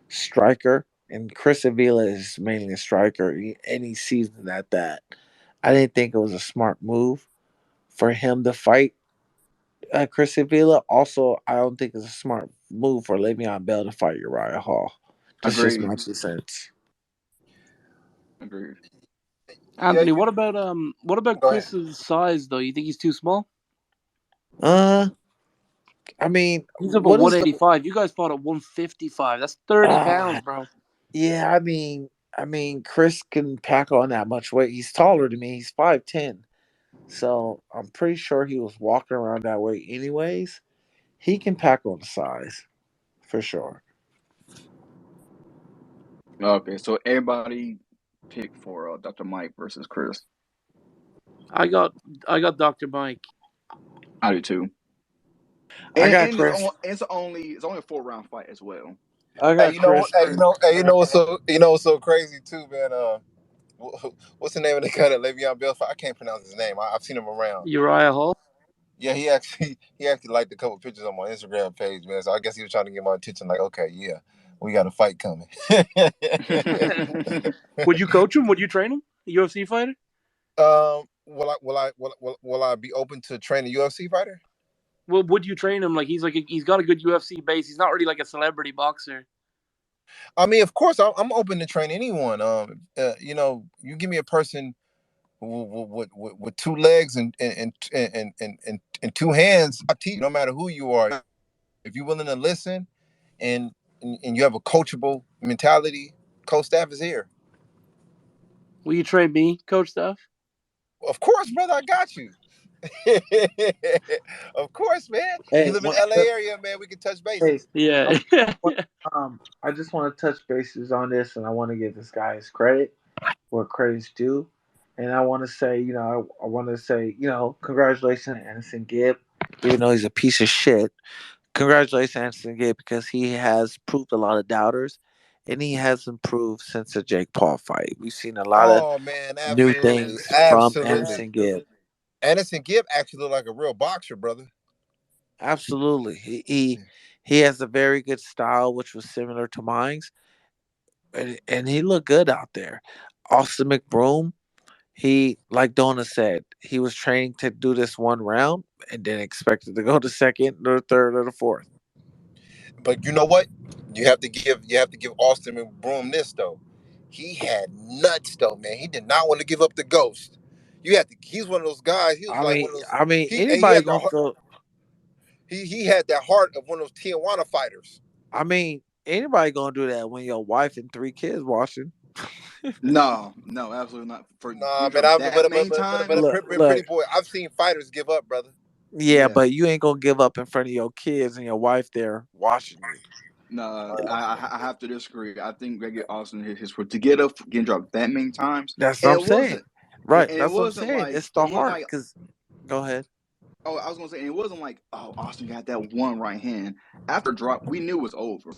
striker, and Chris Avila is mainly a striker, and he's seasoned at that. I didn't think it was a smart move for him to fight Chris Avila. Also, I don't think it's a smart move for Le'Veon Bell to fight Uriah Hall. That's just Agreed. my 2 cents. Agreed. Yeah, Anthony, what about go ahead. Chris's size though? You think he's too small? Uh, I mean, He's up at what is the? 185. You guys fought at 155. That's 30 Uh, pounds, bro. yeah, I mean, Chris can pack on that much weight. He's taller than me. He's 5'10", so I'm pretty sure he was walking around that weight anyways. He can pack on the size for sure. Okay, so everybody pick for Dr. Mike versus Chris. I got I got Dr. Mike. I do too. I And, got and Chris. it's only a 4 round fight as well. I Hey, got Chris. what's so crazy too, man. What's the name of the guy that Le'Veon Bell fight? I can't pronounce his name. I've seen him around. Uriah Hall. Yeah, he actually liked a couple pictures on my Instagram page, man. So I guess he was trying to get my attention. Like, okay, yeah, we got a fight coming. Would you coach him? Would you train him? A UFC fighter? Will I be open to train a UFC fighter? Well, would you train him? Like he's got a good UFC base. He's not really like a celebrity boxer. I mean, of course, I'm open to train anyone. You give me a person with 2 legs and 2 hands. I teach you, no matter who you are. If you're willing to listen and you have a coachable mentality, coach staff is here. Will you train me, Coach Stuff? Of course, brother, I got you. Of course, man. You Hey, live in LA area, man. We can touch hey, bases. Yeah. I just want to touch bases on this, and I want to give this guy his credit where credit's due. And I want to say, I want to say, congratulations to Anderson Gibb, even though he's a piece of shit. Congratulations, Anderson Gibb, because he has proved a lot of doubters, and he has improved since the Jake Paul fight. We've seen a lot of Oh man, new absolutely, things from absolutely. Anderson Gibb. Anderson Gibb actually looked like a real boxer, brother. Absolutely, he has a very good style, which was similar to mine, and he looked good out there. Austin McBroom, he, like Donna said, he was training to do this one round and then expected to go to second or third or the fourth. But you know what? You have to give Austin McBroom this though. He had nuts though, man. He did not want to give up the ghost. He's one of those guys. He was I like mean, one of those. I mean, He anybody had the gonna feel. he had that heart of one of those Tijuana fighters. I mean, anybody gonna do that when your wife and 3 kids watching? No, no, absolutely not. For Nah, you man. drop that many Look, times. look, Pretty boy. I've seen fighters give up, brother. yeah, Yeah. but you ain't gonna give up in front of your kids and your wife there watching you. No, I have to disagree. I think Greg Austin hit his to get up, getting dropped that many times, That's what and I'm saying. Right, it that's what I'm wasn't saying. like It's it the wasn't heart. like Cause go ahead. oh, I was gonna say, and it wasn't like, oh, Austin got that one right hand. After drop, we knew it was over.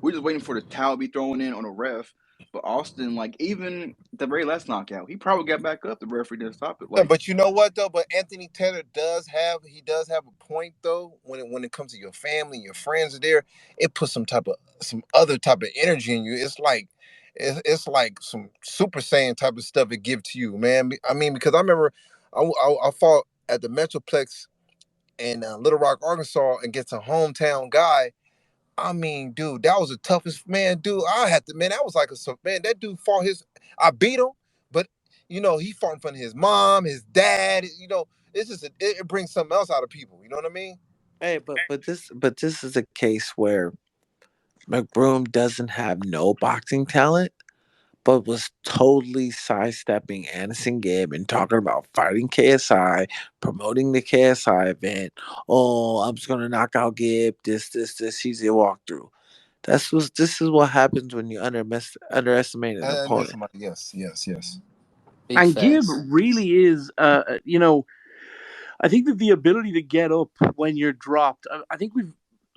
We are just waiting for the towel to be thrown in on the ref. But Austin, like, even the very last knockout, he probably got back up. The referee didn't stop it. Yeah, Like, but you know what though? But Anthony Taylor does have a point though. When it comes to your family, your friends are there, it puts some other type of energy in you. It's like some Super Saiyan type of stuff it give to you, man. I mean, because I remember I fought at the Metroplex in Little Rock, Arkansas, against a hometown guy. I mean, dude, that was the toughest man, dude. I had to, man. That was like man. That dude fought his. I beat him, but he fought in front of his mom, his dad. It's just it brings something else out of people. You know what I mean? Hey, but this is a case where McBroom doesn't have no boxing talent, but was totally sidestepping Anderson Gibb and talking about fighting KSI, promoting the KSI event. Oh, I'm just gonna knock out Gibb. This. He's a walkthrough. This is what happens when you underestimate an And there's opponent. somebody. Yes, yes, yes. Big And Gibb facts. really is, I think that the ability to get up when you're dropped, I think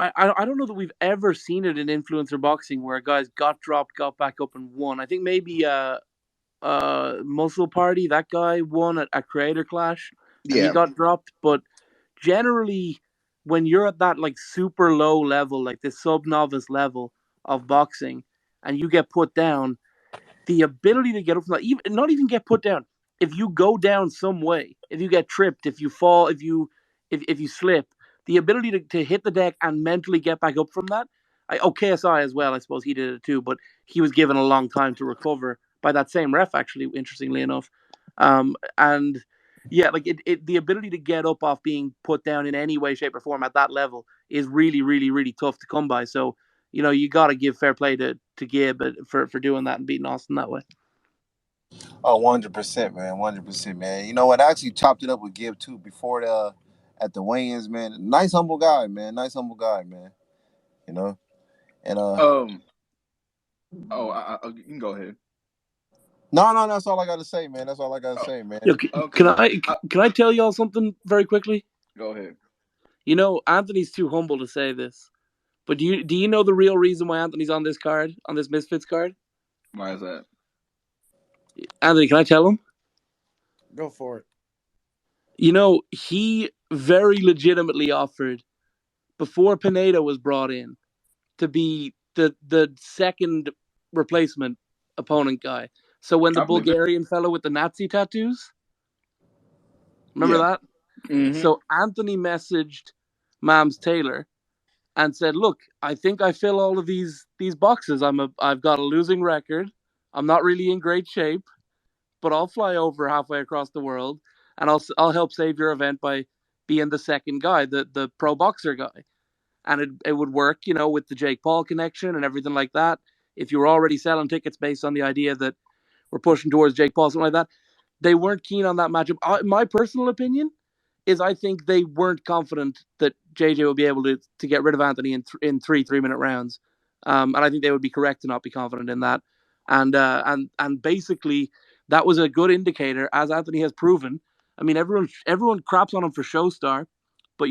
I don't know that we've ever seen it in influencer boxing where a guy's got dropped, got back up and won. I think maybe Muscle Party, that guy won at a Creator Clash and he Yeah. got dropped. But generally, when you're at that like super low level, like this sub novice level of boxing, and you get put down, the ability to get up from that, even not even get put down. If you go down some way, if you get tripped, if you fall, if you slip, the ability to hit the deck and mentally get back up from that. KSI as well, I suppose he did it too, but he was given a long time to recover by that same ref, actually, interestingly enough. And yeah, like the ability to get up off being put down in any way, shape, or form at that level is really, really, really tough to come by. So you got to give fair play to Gibb for doing that and beating Austin that way. Oh, 100%, man. 100%, man. You know what? I actually chopped it up with Gibb too before at the weigh-ins, man. Nice humble guy, man. Nice humble guy, man. You know, and Um. Oh, you can go ahead. no, no, that's all I gotta say, man. That's all I gotta Oh, say, man. Yo, okay. can I tell y'all something very quickly? Go ahead. Anthony's too humble to say this, but do you know the real reason why Anthony's on this card, on this Misfits card? Why is that? Anthony, can I tell him? Go for it. He very legitimately offered before Pineda was brought in to be the second replacement opponent guy. So when the I believe it. Bulgarian fellow with the Nazi tattoos, remember Yeah. that? Mm-hmm. So Anthony messaged Mams Taylor and said, "Look, I think I fill all of these boxes. I've got a losing record. I'm not really in great shape, but I'll fly over halfway across the world and I'll help save your event by being the second guy, the pro boxer guy." And it would work, with the Jake Paul connection and everything like that. If you were already selling tickets based on the idea that we're pushing towards Jake Paul, something like that, they weren't keen on that matchup. My personal opinion is I think they weren't confident that JJ would be able to get rid of Anthony in 3 3-minute rounds, and I think they would be correct to not be confident in that. And basically that was a good indicator, as Anthony has proven. I mean, everyone craps on him for Showstar, but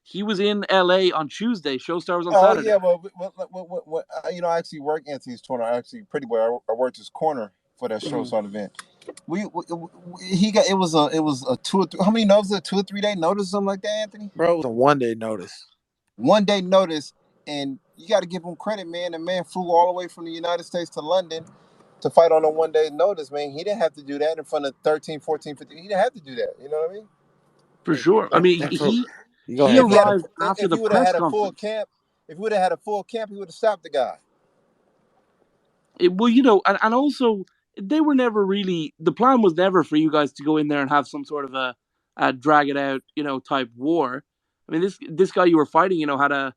he was in LA on Tuesday. Showstar was on Oh Saturday. yeah, but I actually work Anthony's corner. I actually pretty well. I worked his corner for that show Mhm. sort event. He got it was a 2 or 3. How many notices? A 2 or 3 day notice, something like that, Anthony. Bro, it was a 1 day notice. 1 day notice, and you got to give him credit, man. The man flew all the way from the United States to London to fight on a 1 day notice, man. He didn't have to do that in front of 13, 14, 15. He didn't have to do that. You know what I mean? For sure. I mean, And for you go he ahead, If he had a, brother. arrived after if the he would have press had a full conference. camp, if he would have had a full camp, he would have stopped the guy. Well, and also they were never really, the plan was never for you guys to go in there and have some sort of a drag it out, type war. I mean, this guy you were fighting, had a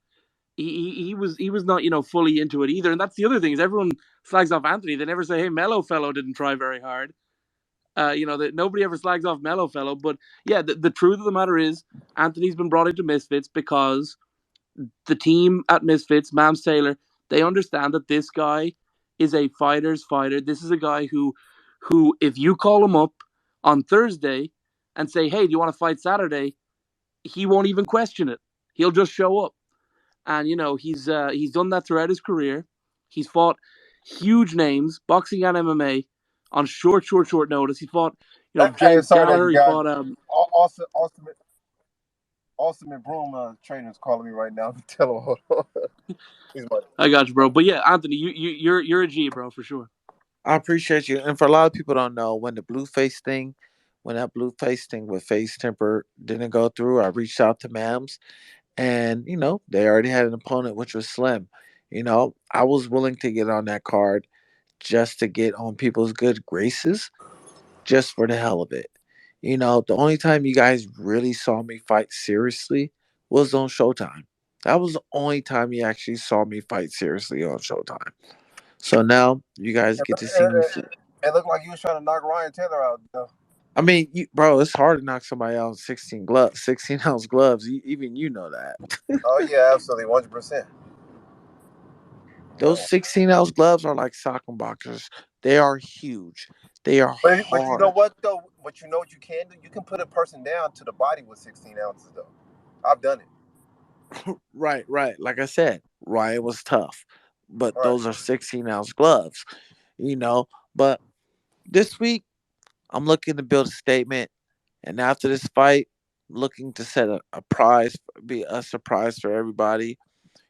he was not fully into it either, and that's the other thing is everyone slags off Anthony. They never say, "Hey, Mellow Fellow didn't try very hard." That nobody ever slags off Mellow Fellow, but yeah, the truth of the matter is Anthony's been brought into Misfits because the team at Misfits, Mams Taylor, they understand that this guy is a fighter's fighter. This is a guy who, if you call him up on Thursday and say, "Hey, do you want to fight Saturday?" He won't even question it. He'll just show up, and he's done that throughout his career. He's fought huge names, boxing and MMA, on short notice. He fought, Hey, James sorry about Gallagher. you He guys. fought Austin and Broom trainers calling me right now. Tell him, hold on. He's my I got you, bro. But yeah, Anthony, you're a G, bro, for sure. I appreciate you. And for a lot of people don't know, when that blue face thing with face temper didn't go through, I reached out to Mams and they already had an opponent which was Slim. I was willing to get on that card just to get on people's good graces. just for the hell of it. You know, the only time you guys really saw me fight seriously was on Showtime. That was the only time you actually saw me fight seriously on Showtime. So now you guys It, get to see me. it, it looked like you was trying to knock Ryan Taylor out, though. I mean, bro, it's hard to knock somebody out in 16 gloves, 16-ounce gloves. Even you know that. Oh yeah, absolutely, 100%. Those Yeah. 16-ounce gloves are like sock boxers. They are huge. They are But you know hard. what though? But you know what you can do? You can put a person down to the body with 16 ounces though. I've done it. Right, right. Like I said, Ryan was tough, but All right. those are 16-ounce gloves, you know. But this week, I'm looking to build a statement, and after this fight, looking to set a prize, be a surprise for everybody.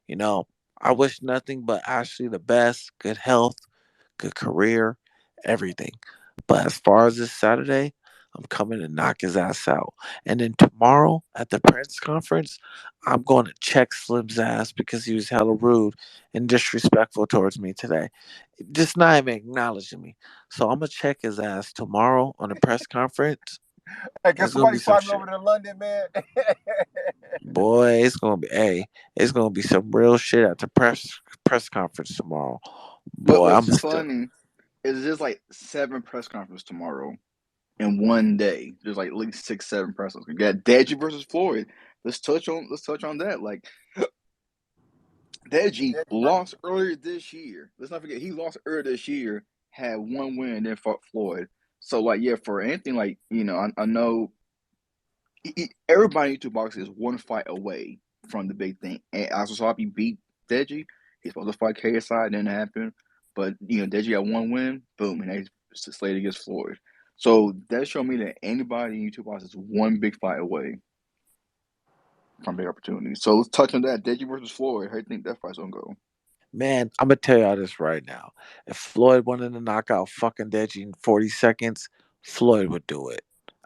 You know, I wish nothing but Ashley the best, good health, good career, everything. But as far as this Saturday, I'm coming to knock his ass out. And then tomorrow at the press conference, I'm going to check Slim's ass because he was hella rude and disrespectful towards me today. Just not even acknowledging me. So I'm gonna check his ass tomorrow on the press conference. Hey, can It's gonna somebody be some fly me over shit. to London, man? Boy, it's gonna be some real shit at the press conference tomorrow. Boy, What's I'm still funny is there's like 7 press conferences tomorrow in one day. There's like at least 6, 7 press conferences. We got Deji versus Floyd. Let's touch on that. Like Deji Yeah, lost earlier this year. Let's not forget he lost earlier this year, had one win, and then fought Floyd. So like yeah, for anything like I know everybody in two boxing is one fight away from the big thing. And I saw he beat Deji. He's supposed to fight KSI, didn't happen. But Deji got one win, boom, and he's slated against Floyd. So that showed me that anybody in YouTube boxing is one big fight away from big opportunities. So let's touch on that. Deji versus Floyd. How do you think that fight's gonna go? Man, I'm gonna tell y'all this right now. If Floyd wanted to knock out fucking Deji in 40 seconds, Floyd would do it.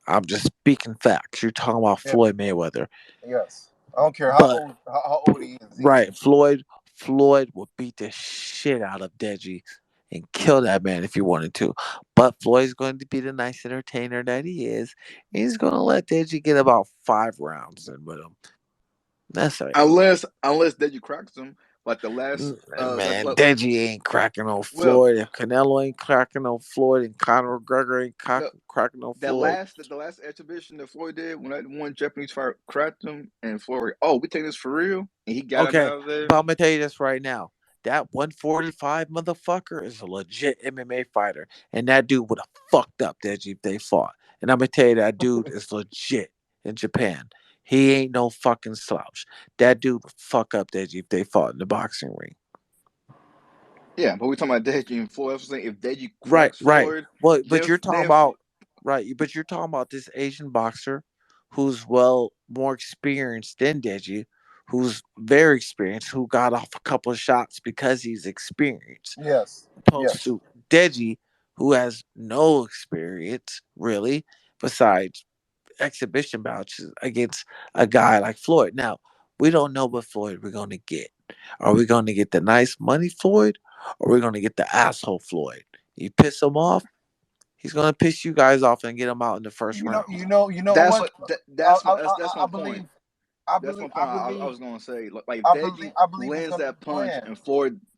I'm just speaking facts. You're talking about yeah, Floyd Mayweather. yes. I don't care But how old he is either. right, Floyd would beat the shit out of Deji and kill that man if he wanted to. But Floyd's going to be the nice entertainer that he is. He's gonna let Deji get about 5 rounds in with him. That's it. Unless Deji cracks him, like the last Man, Deji ain't cracking on well Floyd. If Canelo ain't cracking on Floyd and Conor McGregor ain't no cracking on that Floyd. last the last exhibition that Floyd did when that one Japanese fighter cracked him and Floyd, oh, we take this for real, and he got him Okay, out of there. but I'm gonna tell you this right now. That 145 motherfucker is a legit MMA fighter, and that dude would have fucked up Deji if they fought. And I'm gonna tell you that dude is legit in Japan. He ain't no fucking slouch. That dude would fuck up Deji if they fought in the boxing ring. Yeah, but we're talking about Deji and Floyd. I was saying if Deji Right, cracks right. Floyd, But you're talking about right. But you're talking about this Asian boxer who's more experienced than Deji, who's very experienced, who got off a couple of shots because he's experienced, Yes, opposed yes. to Deji, who has no experience really, besides exhibition bouts against a guy like Floyd. Now we don't know what Floyd we're gonna get. Are we gonna get the nice money Floyd, or are we gonna get the asshole Floyd? You piss him off, he's gonna piss you guys off and get him out in the first round. You know that's what? what that's what that's I my point. believe, I That's believe, my I point. I believe, was gonna say like if Deji I believe it's lands gonna be that punch planned.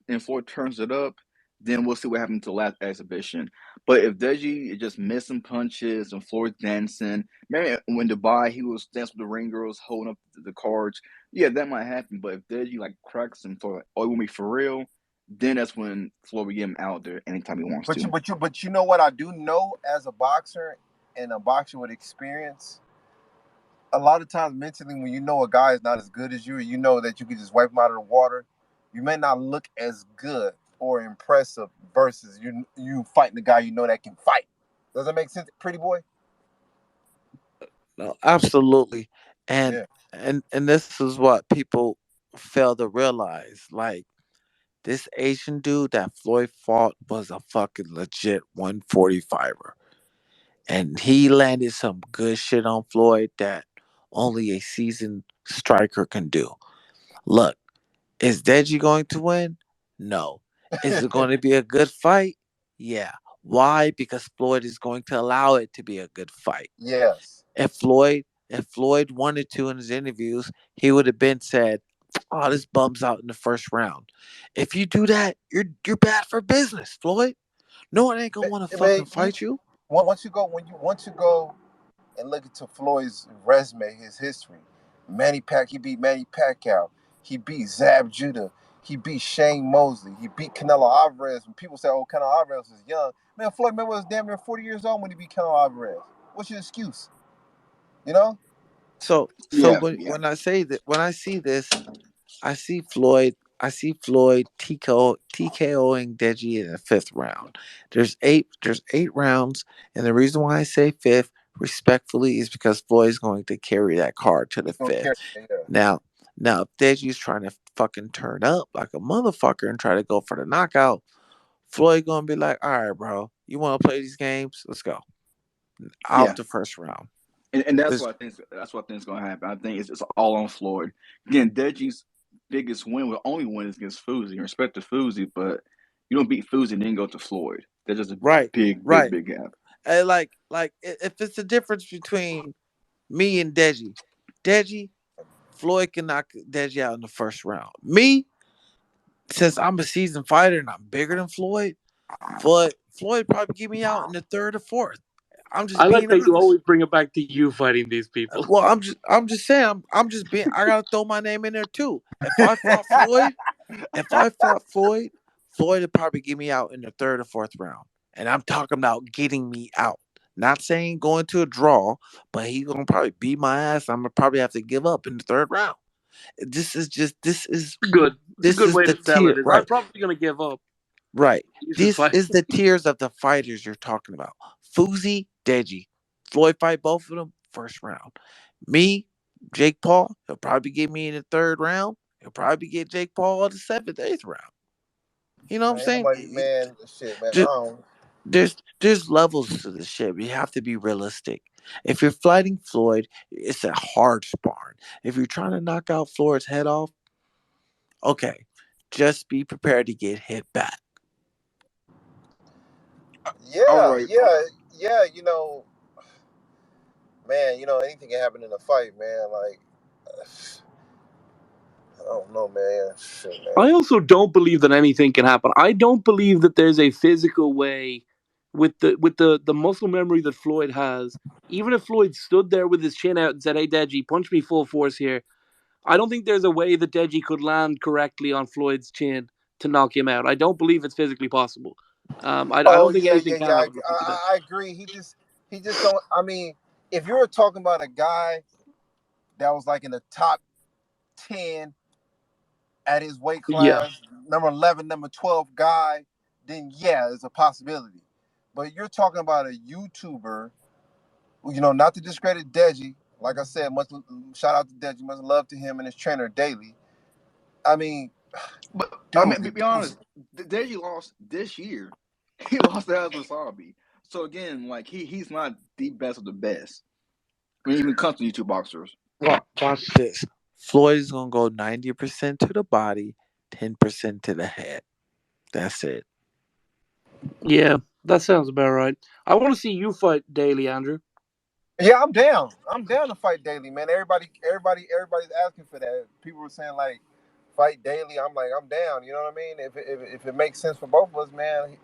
and Floyd turns it up, then we'll see what happened to the last exhibition. But if Deji is just missing punches and Floyd dancing, maybe when Dubai he was dancing with the ring girls holding up the cards, yeah, that might happen. But if Deji like cracks and Floyd like, oh, you want me for real? Then that's when Floyd will get him out there anytime he wants to. But you know what I do know as a boxer and a boxer with experience. A lot of times mentally, when you know a guy is not as good as you know that you can just wipe him out of the water, you may not look as good or impressive versus you fighting the guy you know that can fight. Does that make sense, pretty boy? No, absolutely. And Yeah. and this is what people fail to realize. Like this Asian dude that Floyd fought was a fucking legit 145er. And he landed some good shit on Floyd that only a seasoned striker can do. Look, is Deji going to win? No. Is it going to be a good fight? Yeah. Why? Because Floyd is going to allow it to be a good fight. Yes. If Floyd wanted to in his interviews, he would have been said, "Oh, this bums out in the first round." If you do that, you're bad for business, Floyd. No one ain't gonna want to Man, fucking fight you. once you go and look into Floyd's resume, his history. He beat Manny Pacquiao. He beat Zab Judah. He beat Shane Mosley. He beat Canelo Alvarez. When people say, "Oh, Canelo Alvarez is young," man, Floyd Mayweather was damn near 40 years old when he beat Canelo Alvarez. What's your excuse? You know? So Yeah, when yeah, when I say that, when I see this, I see Floyd TKOing Deji in the fifth round. There's eight rounds, and the reason why I say fifth respectfully is because Floyd's going to carry that card to the He's gonna fifth. carry it. Yeah. Now if Deji's trying to fucking turn up like a motherfucker and try to go for the knockout, Floyd gonna be like, all right, bro, you wanna play these games? Let's go. Out yeah. the first round. And This that's what I think is going to happen. I think it's all on Floyd. Again, Deji's biggest win will only win is against Fuzi. Respect to Fuzi, but you don't beat Fuzi and then go to Floyd. There's just a right, big, big, right. big gap. And if it's the difference between me and Deji, Floyd can knock Deji out in the first round. Me, since I'm a seasoned fighter and I'm bigger than Floyd probably give me out in the third or fourth. I'm I just like being that you honest. always bring it back to you fighting these people. Well, I'm just saying I'm just being. I gotta throw my name in there too. If I fought Floyd, Floyd would probably get me out in the third or fourth round. And I'm talking about getting me out. Not saying going to a draw, but he's gonna probably beat my ass. I'm gonna probably have to give up in the third round. This is just this is Good. It's a this good is way the to tell tier, it. Is I'm right? probably gonna give up. Right. You should This fight. is the tiers of the fighters you're talking about. Fuzi, Deji. Floyd fight both of them first round. Me, Jake Paul, he'll probably get me in the third round. He'll probably get Jake Paul in the seventh, eighth round. You know what I'm Man, ain't saying? nobody, man, shit, man. I Just, don't. there's levels to this shit. We have to be realistic. If you're fighting Floyd, it's a hard sparring. If you're trying to knock out Floyd's head off, okay, just be prepared to get hit back. All Yeah, right. yeah, yeah. Man, anything can happen in a fight, man. Like, I don't know, man. Shit, man. I also don't believe that anything can happen. I don't believe that there's a physical way with the muscle memory that Floyd has. Even if Floyd stood there with his chin out and said, "Hey, Deji, punch me full force here," I don't think there's a way that Deji could land correctly on Floyd's chin to knock him out. I don't believe it's physically possible. I Oh don't think yeah, anything yeah, can yeah. I, happen to Floyd. I, I agree. He just don't. I mean, if you were talking about a guy that was like in the top 10 at his weight Yeah, class, number 11, number 12 guy, then yeah, it's a possibility. But you're talking about a YouTuber, not to discredit Deji. Like I said, much shout out to Deji, much love to him and his trainer daily. I mean, But I dude, mean, be honest. Deji lost this year. He lost to Wasabi. So again, like he's not the best of the best. When it even comes to YouTube boxers. Watch this. Floyd is gonna go 90% to the body, 10% to the head. That's it. yeah, that sounds about right. I want to see you fight daily, Andrew. yeah, I'm down. I'm down to fight daily, man. Everybody's asking for that. People were saying like fight daily. I'm like, I'm down. You know what I mean? If it makes sense for both of us, man.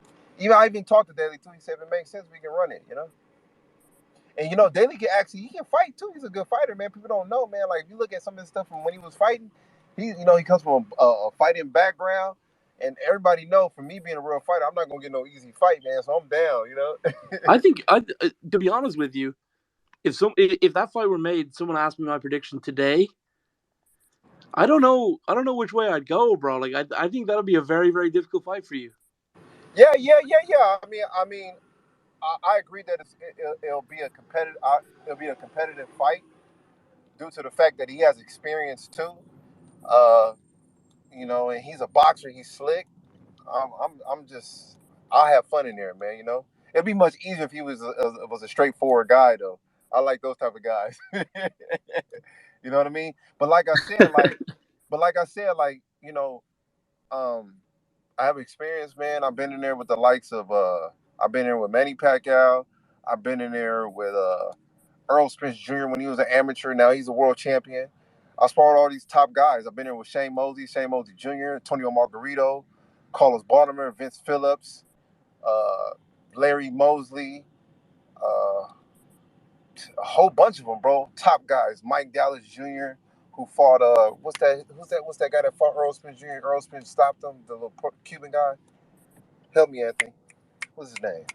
I even talked to Daly too. He said if it makes sense, we can run it. And Daly he can fight too. He's a good fighter, man. People don't know, man. Like if you look at some of his stuff from when he was fighting, he comes from a fighting background, and everybody know from me being a real fighter, I'm not gonna get no easy fight, man. So I'm down. I think, to be honest with you, if that fight were made, someone asked me my prediction today. I don't know. I don't know which way I'd go, bro. Like I think that'll be a very very difficult fight for you. Yeah, yeah, yeah, yeah. I agree that it'll be a competitive fight due to the fact that he has experience too. Uh, and he's a boxer. He's slick. I'm just I'll have fun in there, man. It'd be much easier if he was a straightforward guy though. I like those type of guys. You know what I mean? But like I said, um, I have experience, man. I've been in there with the likes of I've been there with Manny Pacquiao. I've been in there with Earl Spence Jr. when he was an amateur. Now he's a world champion. I sparred all these top guys. I've been there with Shane Mosley Jr., Antonio Margarito, Carlos Baltimore, Vince Phillips, uh, Larry Mosley, a whole bunch of them, bro. Top guys. Mike Dallas Jr., who fought what's that guy that fought Earl Spence Jr.? Earl Spence stopped him, the little Cuban guy. Help me, Anthony. What's his name?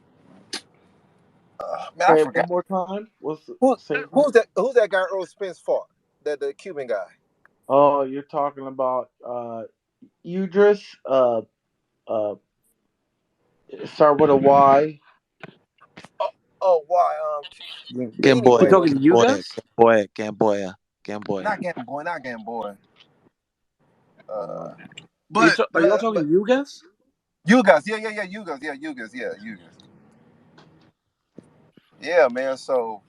Man, I Say it one forgot. more time. What's Who, say it one- who's that? Who's that guy Earl Spence fought? The Cuban guy. Oh, you're talking about Udris. Uh, start with a Y. Oh, why? Gamboa, You Anyway, talking Yugas? Gamboa. not Gamboy, not Gamboy. Uh, Uh, Are y'all but talking Yugas? Yugas, Yugas. Yeah, man. So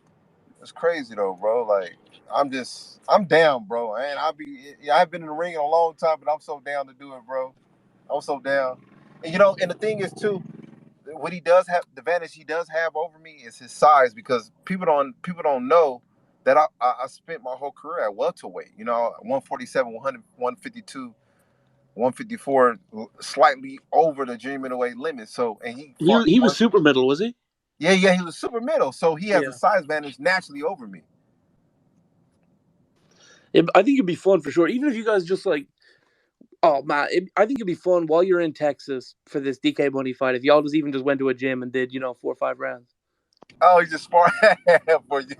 it's crazy though, bro. Like I'm down, bro. And I've been in the ring in a long time, but I'm so down to do it, bro. I'm so down. And and the thing is too, what he does have, the advantage he does have over me is his size, because people don't know that I spent my whole career at welterweight. 147, 100, 152, 154, slightly over the junior middleweight limit. So, and he fought He was one. super middle, was he? Yeah, he was super middle, so he has a Yeah. size advantage naturally over me. I think it'd be fun for sure. Even if you guys just like, oh man, I think it'd be fun while you're in Texas for this DK Money fight. If y'all just went to a gym and did 4 or 5 rounds. Oh, he just sparred for you,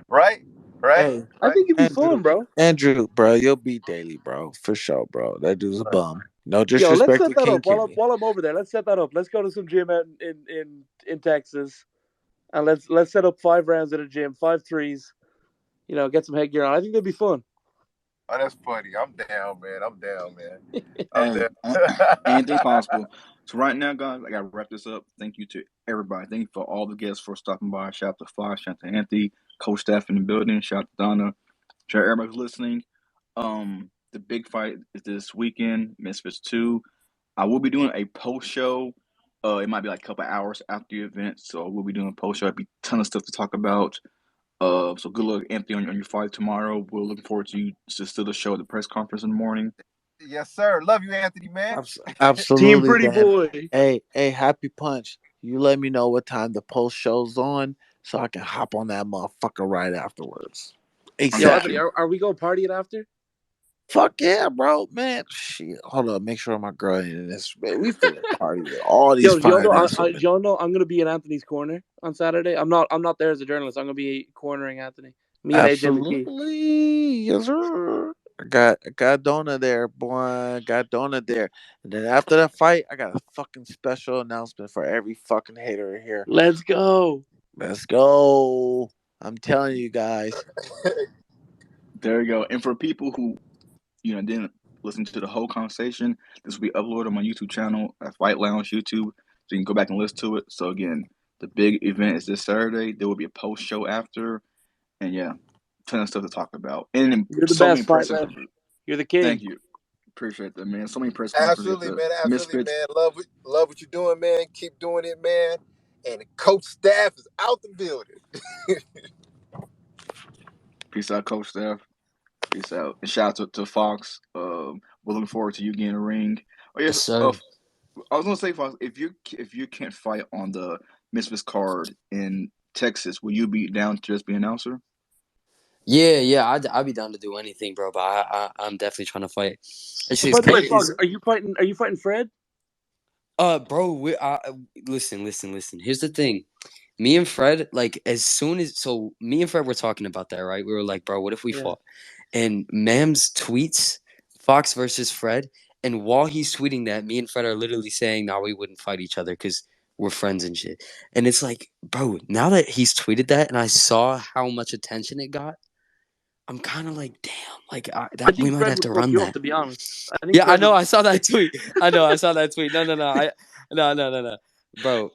right? Right? hey, I Right? think it'd be fun, bro. Andrew, bro, you'll beat Daly, bro, for sure, bro. That dude's a bum. No Yo, let's disrespect set to that King up Kenny. while I'm over there. Let's set that up. Let's go to some gym in Texas, and let's set up 5 rounds at a gym, 5 threes. Get some headgear on. I think that'd be fun. Oh, that's funny. I'm down, man. I'm down, man. I'm Hey, down. anything's possible. So right now, guys, I gotta wrap this up. Thank you to everybody. Thank you for all the guests for stopping by. Shout out to Fox, shout out to Anthony, coach staff in the building. Shout out to Donna. Shout out to everybody who's listening. The big fight is this weekend, Misfits 2. I will be doing a post show. It might be like a couple hours after the event, so we'll be doing a post show. It'll be a ton of stuff to talk about. So good luck, Anthony, on your fight tomorrow. We're looking forward to you to still the show at the press conference in the morning. Yes, sir. Love you, Anthony, man. Team Absolutely, Pretty man. Boy. Hey, Happy Punch. You let me know what time the post show's on so I can hop on that motherfucker right afterwards. I Yo, got ASAP. Anthony, you. are we going to party it after? Fuck yeah, bro, man. Shit. Hold up, make sure my girl ain't in this. Man, we finna party with all these Yo, do y'all fine know? ass women. Do y'all know I'm gonna be in Anthony's corner on Saturday? I'm not. I'm not there as a journalist. I'm gonna be cornering Anthony. Me and AJ McKee. Absolutely. Yes, sir. I got Donna there, boy. Got Donna there. And then after that fight, I got a fucking special announcement for every fucking hater here. Let's go. Let's go. I'm telling you guys. There you go. And for people who didn't listen to the whole conversation, this will be uploaded on my YouTube channel at Fight Lounge YouTube, so you can go back and listen to it. So again, the big event is this Saturday. There will be a post show after, and yeah, ton of stuff to talk about, and You're the so many best press fight conferences. legend. You're the Thank king. you, appreciate that, man. So many press conferences. Absolutely, The man. Absolutely, Misfits. man. Love what you're doing, man. Keep doing it, man. And the coach staff is out the building. Peace out, coach staff. Peace out. And shout out to Fox. We're looking forward to you getting a ring. Oh Yes, yes. sir. I was gonna say, Fox, if you can't fight on the Misfits card in Texas, will you be down to just be announcer? Yeah. I'd be down to do anything, bro. But I'm definitely trying to fight. Actually, it's By the way, crazy. Fox, are you fighting? Are you fighting Fred? Bro, listen. Here's the thing. Me and Fred, like, me and Fred were talking about that, right? We were like, bro, what if we Yeah. fought? And Mams tweets Fox versus Fred, and while he's tweeting that, me and Fred are literally saying, "No, we wouldn't fight each other because we're friends and shit." And it's like, bro, now that he's tweeted that, and I saw how much attention it got, I'm kind of like, damn, like I that we think might Fred have would to fuck run you up. that. To be honest, I think Yeah, I Fred know. would. I saw that tweet. I saw that tweet. No, bro.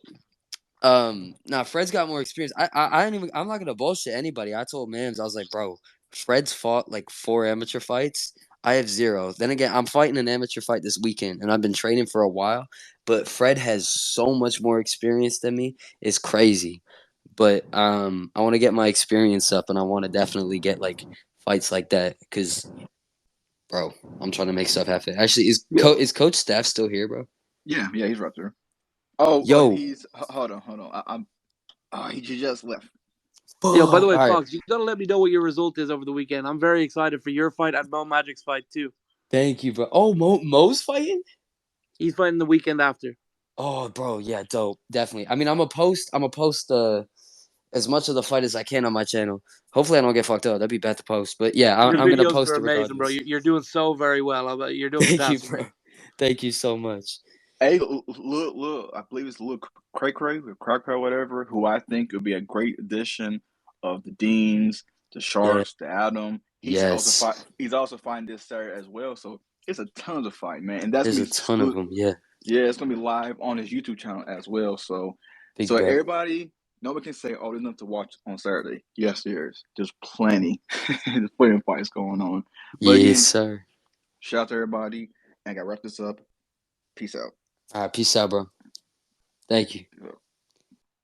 Now Fred's got more experience. I didn't even. I'm not gonna bullshit anybody. I told Mams, I was like, bro, Fred's fought like 4 amateur fights. I have 0. Then again, I'm fighting an amateur fight this weekend, and I've been training for a while. But Fred has so much more experience than me. It's crazy. But I want to get my experience up, and I want to definitely get like fights like that because, bro, I'm trying to make stuff happen. Actually, Yeah, is Coach Staff still here, bro? yeah, he's right there. Oh, Yo, he's hold on. I'm. Oh, he just left. Yo, by the fuck. way, All right, Fox, you gotta let me know what your result is over the weekend. I'm very excited for your fight and Mo Magic's fight too. thank you, bro. Oh, Mo's fighting. He's fighting the weekend after. Oh, bro, yeah, dope, definitely. I mean, I'm a post as much of the fight as I can on my channel. Hopefully, I don't get fucked up. That'd be bad to post. But yeah, Your I'm gonna videos are post it amazing, bro. regardless. You're doing so very well. You're doing Thank you, fantastic, man. bro. Thank you so much. Hey, look, I believe it's Lil Cray Cray or Cray Cray, whatever, who I think would be a great addition of the Deans, the Yeah. Sharks, the Adam. He's also Yes. fight. He's also fighting this Saturday as well. So it's a tons of fight, man, and that's There's gonna a be ton of exclusive. them. Yeah. Yeah, it's gonna be live on his YouTube channel as well. So, Big so bet. everybody, nobody can say, "Oh, there's nothing to watch on Saturday." Yes, there is. There's plenty. There's plenty of fights going on. But Yes, again, sir. shout out to everybody, and I gotta wrap this up. Peace out. All right. Peace out, bro. Thank you.